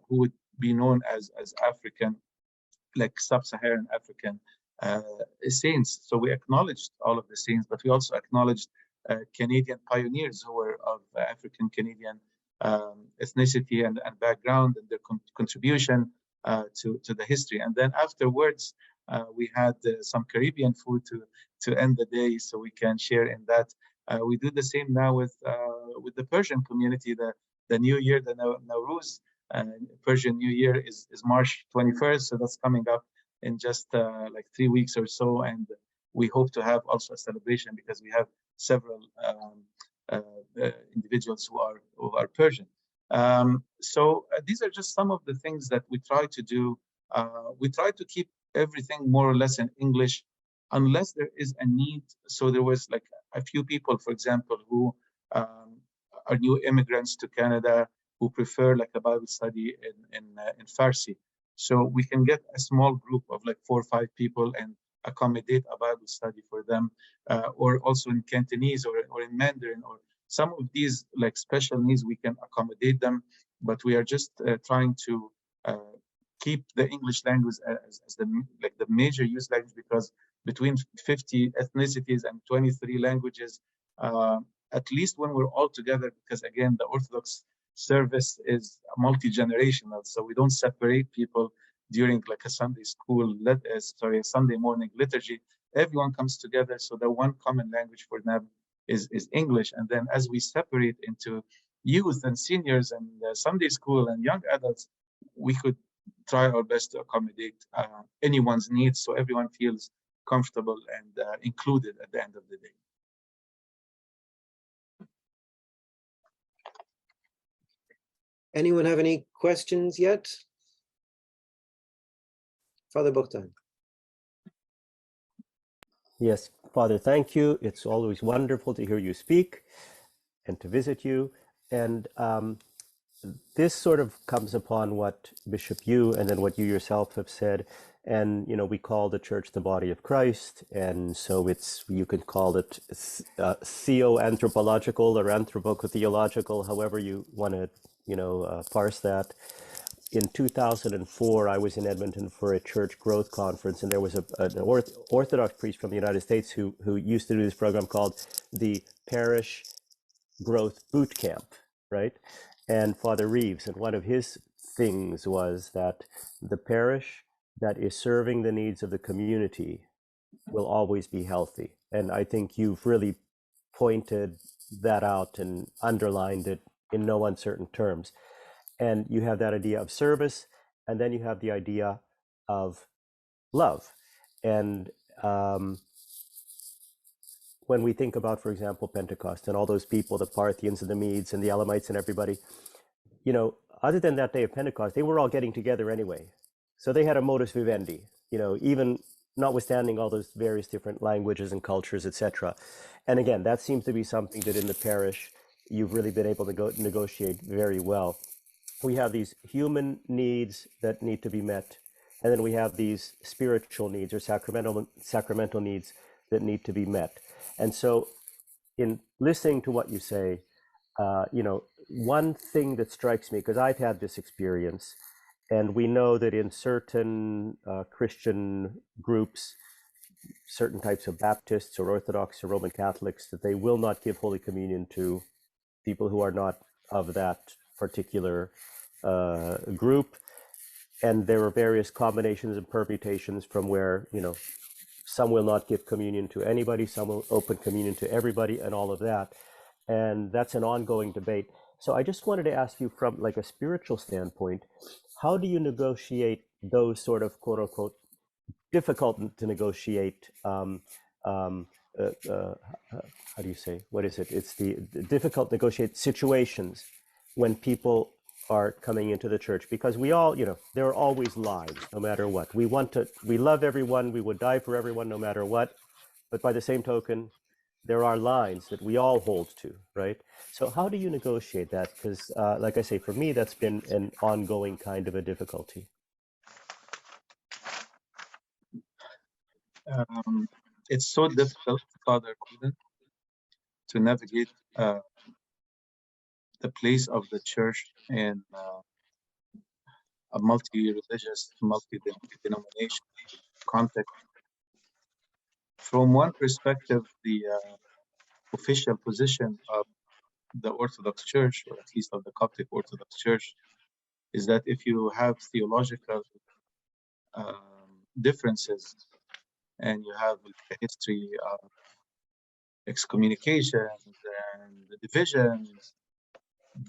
who would be known as African, like sub-Saharan African saints. So we acknowledged all of the saints, but we also acknowledged Canadian pioneers who were of African Canadian ethnicity and background, and their contribution to the history. And then afterwards, we had some Caribbean food to end the day, so we can share in that. We do the same now with the Persian community. The New Year, the Nowruz, Persian New Year is March 21st, so that's coming up in just like 3 weeks or so, and we hope to have also a celebration because we have several individuals who are Persian. So these are just some of the things that we try to do. We try to keep everything more or less in English, unless there is a need. So there was like a few people, for example, who are new immigrants to Canada, who prefer like a Bible study in Farsi. So we can get a small group of like 4 or 5 people and accommodate a Bible study for them, or also in Cantonese or in Mandarin, or some of these like special needs, we can accommodate them. But we are just trying to keep the English language as the major use language, because between 50 ethnicities and 23 languages, at least when we're all together, because again, the Orthodox service is multi-generational, so we don't separate people during like a Sunday school, a Sunday morning liturgy. everyone comes together. So the one common language for them is English. And then as we separate into youth and seniors and Sunday school and young adults, we could try our best to accommodate anyone's needs so everyone feels comfortable and included at the end of the day. Anyone have any questions yet? Father Bogdan. Yes, Father, thank you. It's always wonderful to hear you speak and to visit you. And this sort of comes upon what Bishop Yu and then what you yourself have said. And, you know, we call the church the body of Christ. And so it's, you could call it theo-anthropological or anthropo-theological, however you want to, you know, parse that. In 2004, I was in Edmonton for a church growth conference, and there was an Orthodox priest from the United States who used to do this program called the Parish Growth Boot Camp, right? And Father Reeves, and one of his things was that the parish that is serving the needs of the community will always be healthy. And I think you've really pointed that out and underlined it in no uncertain terms. And you have that idea of service, and then you have the idea of love. And when we think about, for example, Pentecost and all those people, the Parthians and the Medes and the Elamites and everybody, you know, other than that day of Pentecost, they were all getting together anyway. So they had a modus vivendi, you know, even notwithstanding all those various different languages and cultures, etc. And again, that seems to be something that in the parish, you've really been able to negotiate very well. We have these human needs that need to be met, and then we have these spiritual needs or sacramental needs that need to be met. And so in listening to what you say, you know, one thing that strikes me, because I've had this experience, and we know that in certain Christian groups, certain types of Baptists or Orthodox or Roman Catholics, that they will not give Holy Communion to people who are not of that particular group. And there are various combinations and permutations from where, you know, some will not give communion to anybody, some will open communion to everybody, and all of that. And that's an ongoing debate. So I just wanted to ask you, from like a spiritual standpoint, how do you negotiate those sort of quote unquote difficult to negotiate how do you say, what is it? It's the difficult negotiate situations when people are coming into the church, because we all, you know, there are always lines, no matter what. We love everyone, we would die for everyone, no matter what. But by the same token, there are lines that we all hold to, right? So how do you negotiate that? Because like I say, for me, that's been an ongoing kind of a difficulty. It's so difficult, Father Gordon, to navigate the place of the church in a multi-religious, multi-denomination context. From one perspective, the official position of the Orthodox Church, or at least of the Coptic Orthodox Church, is that if you have theological differences and you have a history of excommunications and divisions,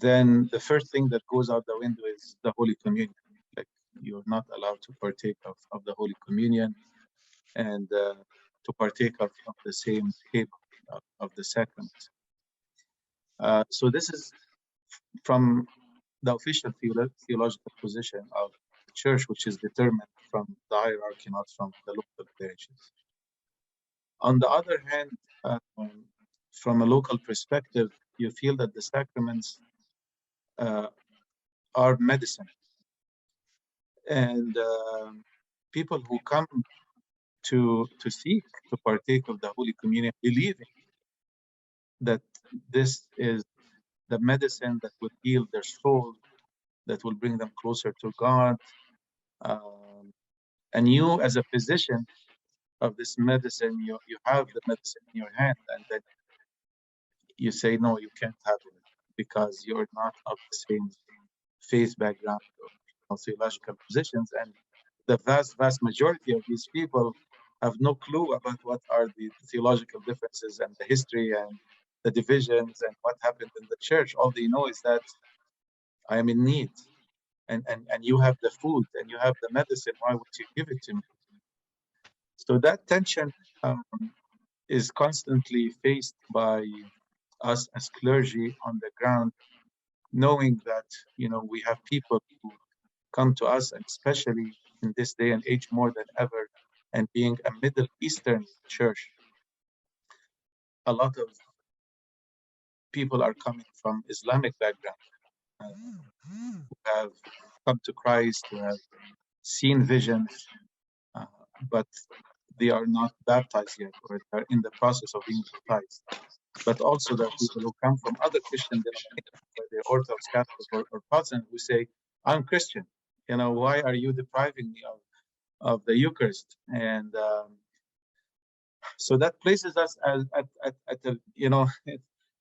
then the first thing that goes out the window is the Holy Communion. Like, you're not allowed to partake of the Holy Communion and to partake of the same table of the sacrament. So this is from the official theological position of the church, which is determined from the hierarchy, not from the local parishes. On the other hand, from a local perspective, you feel that the sacraments are medicine. And people who come to seek to partake of the Holy Communion, believing that this is the medicine that will heal their soul, that will bring them closer to God. And you, as a physician of this medicine, you have the medicine in your hand, and then you say, no, you can't have it because you're not of the same faith background or theological positions. And the vast majority of these people have no clue about what are the theological differences and the history and the divisions and what happened in the church. All they know is that I am in need, and you have the food and you have the medicine. Why would you give it to me? So that tension is constantly faced by us as clergy on the ground, knowing that, you know, we have people who come to us, and especially in this day and age more than ever, and being a Middle Eastern church, a lot of people are coming from Islamic background, who have come to Christ, who have seen visions, but they are not baptized yet, or are in the process of being baptized. But also there are people who come from other Christian denominations, whether Orthodox, Catholic, or Protestant, who say, I'm Christian, you know, why are you depriving me of the Eucharist? And so that places us at the, you know,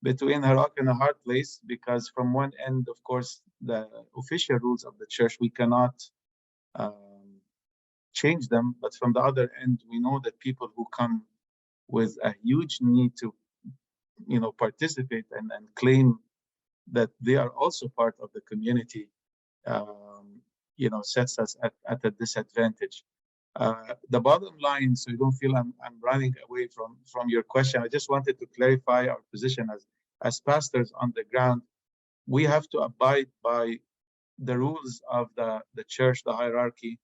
between a rock and a hard place, because from one end, of course, the official rules of the church, we cannot change them. But from the other end, we know that people who come with a huge need to, you know, participate and claim that they are also part of the community, you know, sets us at a disadvantage. The bottom line, so you don't feel I'm running away from your question, I just wanted to clarify our position as pastors on the ground. We have to abide by the rules of the church, the hierarchy.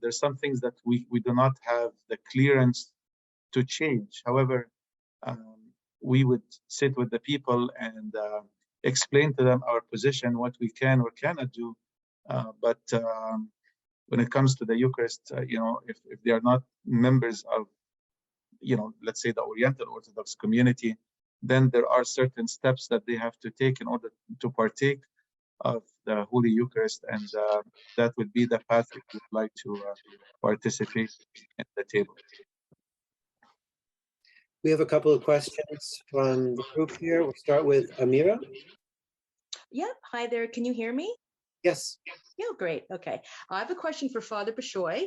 There's some things that we do not have the clearance to change. However, we would sit with the people and explain to them our position, what we can or cannot do. But when it comes to the Eucharist, you know, if they are not members of, you know, let's say the Oriental Orthodox community, then there are certain steps that they have to take in order to partake of the Holy Eucharist, and that would be the path if you'd like to participate in the table. We have a couple of questions from the group here. We'll start with Amira. Yeah, hi there. Can you hear me? Yes. Yeah, great. Okay. I have a question for Father Pishoy.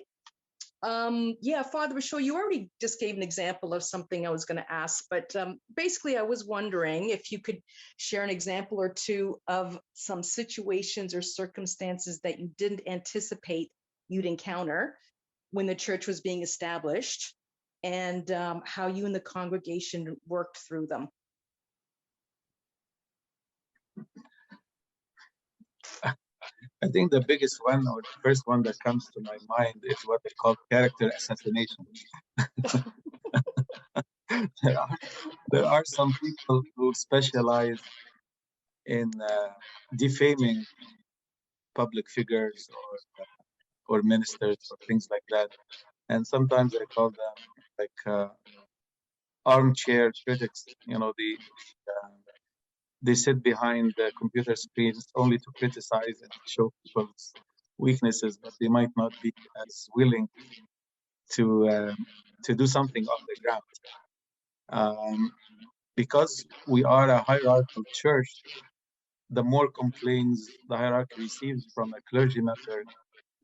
Yeah, Father Pishoy, you already just gave an example of something I was going to ask, but basically I was wondering if you could share an example or two of some situations or circumstances that you didn't anticipate you'd encounter when the church was being established, and how you and the congregation worked through them. I think the biggest one, or the first one that comes to my mind, is what they call character assassination. There are some people who specialize in defaming public figures or ministers or things like that, and sometimes I call them like armchair critics. You know, they sit behind the computer screens only to criticize and show people's weaknesses, but they might not be as willing to do something on the ground. Because we are a hierarchical church, the more complaints the hierarchy receives from a clergy member,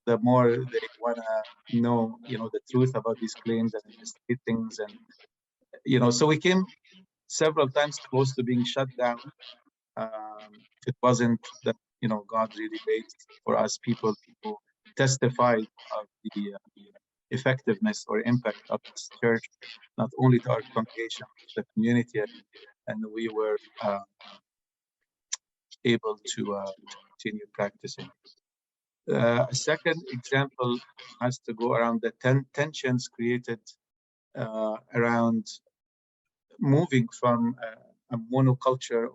the more they want to know, you know, the truth about these claims and investigate things. And, you know, so we came several times close to being shut down. It wasn't that, you know, God really raised for us people who testified of the effectiveness or impact of this church, not only to our congregation, but the community, and we were able to continue practicing. A second example has to go around the tensions created around moving from a monoculture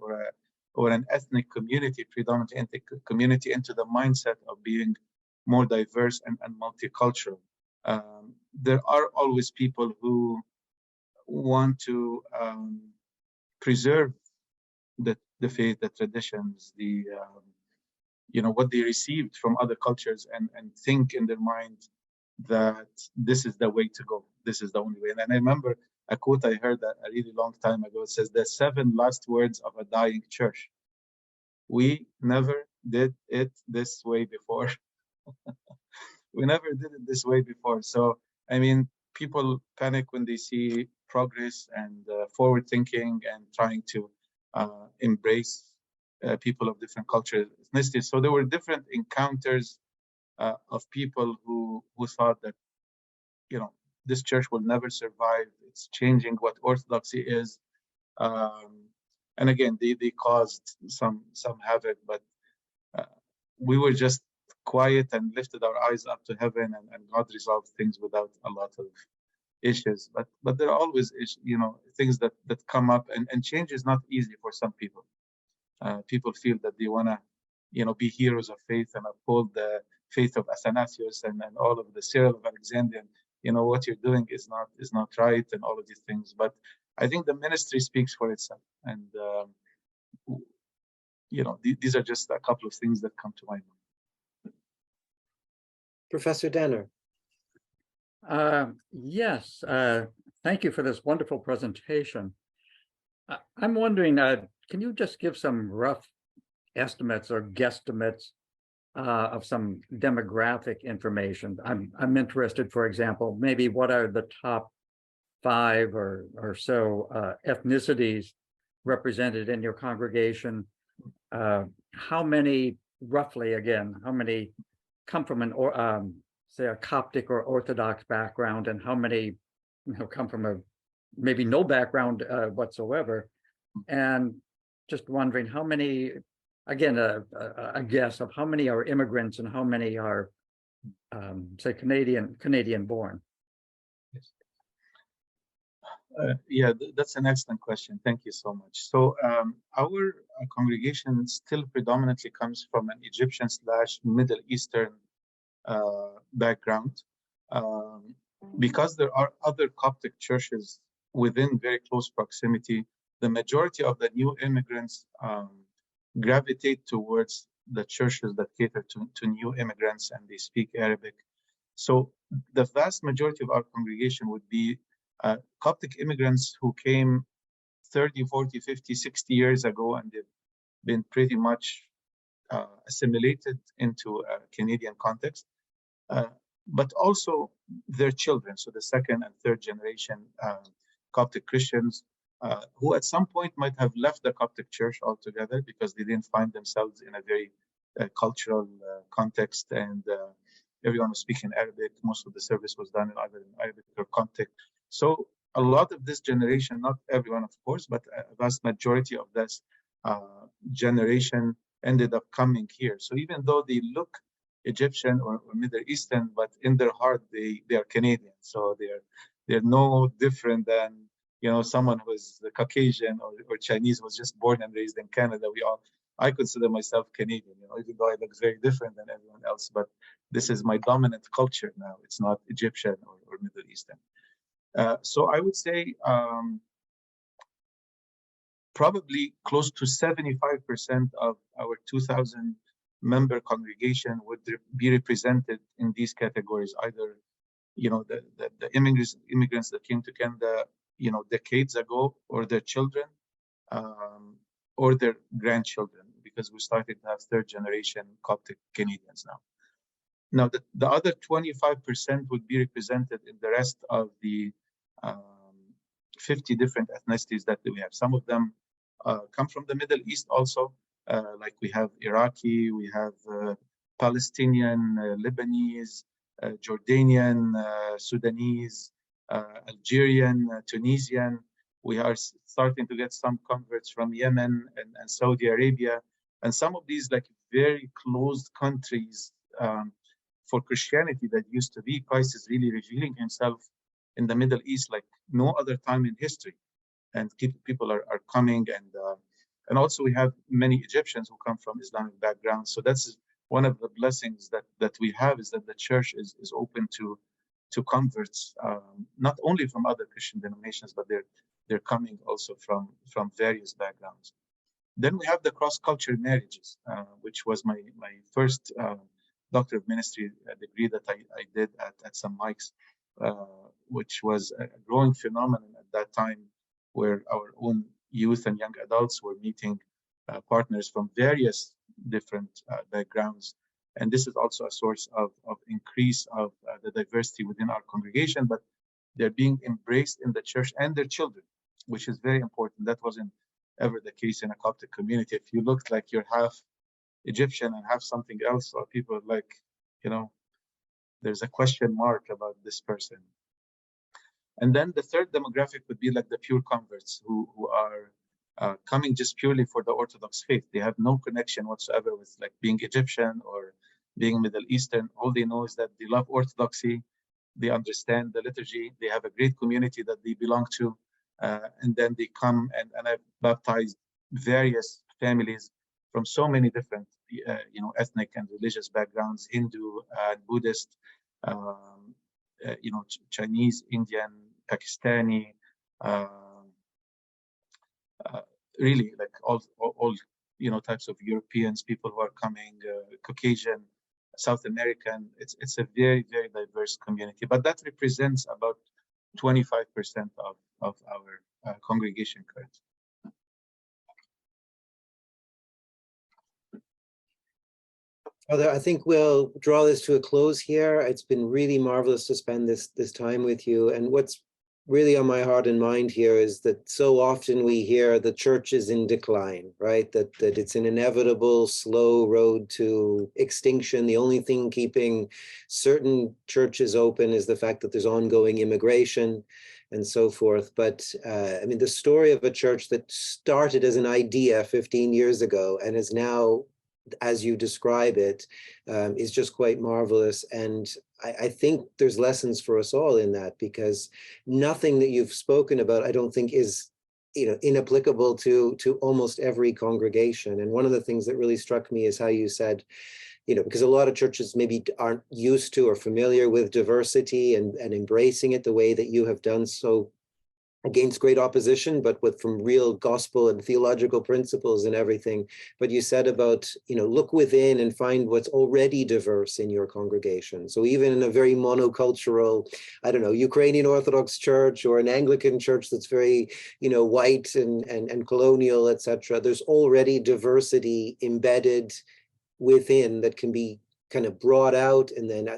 or an ethnic community, predominantly ethnic community, into the mindset of being more diverse and multicultural. There are always people who want to preserve the faith, the traditions, the you know, what they received from other cultures, and think in their mind that this is the way to go. This is the only way. And I remember a quote I heard a really long time ago. It says, "The 7 last words of a dying church. We never did it this way before." We never did it this way before. So, I mean, people panic when they see progress and forward thinking and trying to embrace people of different cultures, ethnicities. So there were different encounters of people who thought that, this church will never survive. It's changing what Orthodoxy is. And again, they caused some havoc, but we were just quiet and lifted our eyes up to heaven, and God resolved things without a lot of issues. But there are always, things that come up, and change is not easy for some people. People feel that they want to, be heroes of faith and uphold the faith of Athanasius and all of the Cyril of Alexandria. What you're doing is not right, and all of these things. But I think the ministry speaks for itself, and these are just a couple of things that come to my mind. Professor Danner. Yes, thank you for this wonderful presentation. I'm wondering, can you just give some rough estimates or guesstimates of some demographic information? I'm interested, for example, maybe what are the top 5 or so ethnicities represented in your congregation? How many, roughly, again, how many come from say a Coptic or Orthodox background, and how many come from a maybe no background whatsoever? And just wondering how many, again, a guess of how many are immigrants and how many are say Canadian born. Yeah, that's an excellent question. Thank you so much. So our congregation still predominantly comes from an Egyptian/Middle Eastern background, because there are other Coptic churches within very close proximity. The majority of the new immigrants gravitate towards the churches that cater to new immigrants, and they speak Arabic. So the vast majority of our congregation would be Coptic immigrants who came 30, 40, 50, 60 years ago, and they've been pretty much assimilated into a Canadian context, but also their children, so the second and third generation Coptic Christians who at some point might have left the Coptic church altogether because they didn't find themselves in a very cultural context, and everyone was speaking Arabic. Most of the service was done either in Arabic or Coptic. So a lot of this generation, not everyone of course, but a vast majority of this generation ended up coming here. So even though they look Egyptian or Middle Eastern, but in their heart they are Canadian. So they're no different than someone who is Caucasian or Chinese who was just born and raised in Canada. I consider myself Canadian, even though I look very different than everyone else. But this is my dominant culture now. It's not Egyptian or Middle Eastern. So I would say probably close to 75% of our 2,000 member congregation would be represented in these categories, either the immigrants that came to Canada decades ago, or their children, or their grandchildren, because we started to have third generation Coptic Canadians now. Now the other 25% would be represented in the rest of the 50 different ethnicities that we have. Some of them come from the Middle East also, like we have Iraqi, we have Palestinian, Lebanese, Jordanian, Sudanese, Algerian, Tunisian. We are starting to get some converts from Yemen and Saudi Arabia, and some of these like very closed countries for Christianity that used to be. Christ is really revealing himself in the Middle East like no other time in history, and people are coming, and also we have many Egyptians who come from Islamic backgrounds. So that's one of the blessings that we have, is that the church is open to converts, not only from other Christian denominations, but they're coming also from various backgrounds. Then we have the cross-cultural marriages, which was my first Doctor of Ministry degree that I did at St. Mike's, which was a growing phenomenon at that time, where our own youth and young adults were meeting partners from various different backgrounds. And this is also a source of increase of the diversity within our congregation. But they're being embraced in the church, and their children, which is very important. That wasn't ever the case in a Coptic community. If you looked like you're half Egyptian and half something else, or people are like, you know, there's a question mark about this person. And then the third demographic would be like the pure converts who are coming just purely for the Orthodox faith. They have no connection whatsoever with like being Egyptian or being Middle Eastern. All they know is that they love Orthodoxy, they understand the liturgy, they have a great community that they belong to, and then they come, and I've baptized various families from so many different ethnic and religious backgrounds: Hindu, Buddhist, Chinese, Indian, Pakistani, really like all types of Europeans, people who are coming, Caucasian, South American. It's a very, very diverse community, but that represents about 25% of our congregation currently. Father, I think we'll draw this to a close here. It's been really marvelous to spend this time with you. And what's really on my heart and mind here is that so often we hear the church is in decline, right? That it's an inevitable slow road to extinction. The only thing keeping certain churches open is the fact that there's ongoing immigration and so forth. But I mean, the story of a church that started as an idea 15 years ago and is now, as you describe it, is just quite marvelous. And I think there's lessons for us all in that, because nothing that you've spoken about, I don't think, is inapplicable to almost every congregation. And one of the things that really struck me is how you said, because a lot of churches maybe aren't used to or familiar with diversity and embracing it the way that you have done so, against great opposition, but from real gospel and theological principles and everything. But you said about, look within and find what's already diverse in your congregation. So even in a very monocultural, I don't know, Ukrainian Orthodox church or an Anglican church that's very, white and colonial, etc., there's already diversity embedded within that can be kind of brought out and then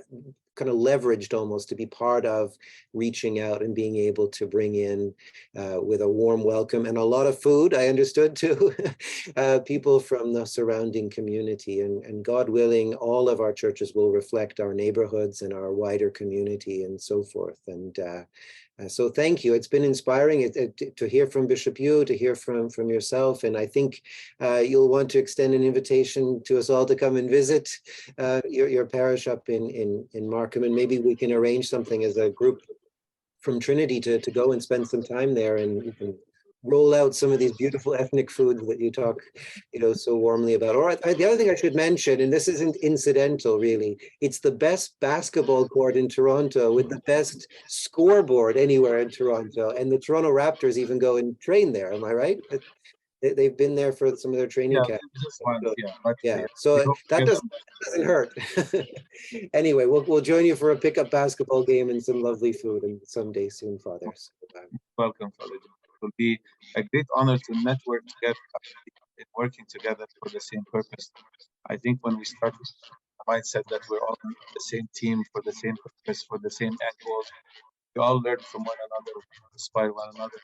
kind of leveraged almost to be part of reaching out and being able to bring in with a warm welcome and a lot of food, I understood too, people from the surrounding community. And God willing, all of our churches will reflect our neighborhoods and our wider community and so forth. And so thank you. It's been inspiring to hear from Bishop Yu, to hear from yourself. And I think you'll want to extend an invitation to us all to come and visit your parish up in Markham. And maybe we can arrange something as a group from Trinity to go and spend some time there, and you can roll out some of these beautiful ethnic foods that you talk, so warmly about. Or the other thing I should mention, and this isn't incidental really, it's the best basketball court in Toronto with the best scoreboard anywhere in Toronto. And the Toronto Raptors even go and train there. Am I right? They've been there for some of their training camps. So that doesn't hurt. Anyway, we'll join you for a pickup basketball game and some lovely food and someday soon, Father. So, welcome, Father. It will be a great honor to network together and working together for the same purpose. I think when we start with the mindset that we're all on the same team for the same purpose, for the same end goal, we all learn from one another, inspire one another.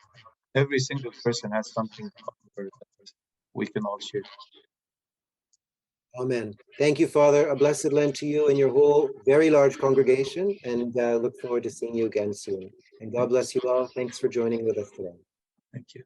Every single person has something to offer that we can all share. Amen. Thank you, Father. A blessed Lent to you and your whole very large congregation, and look forward to seeing you again soon. And God bless you all. Thanks for joining with us today. Thank you.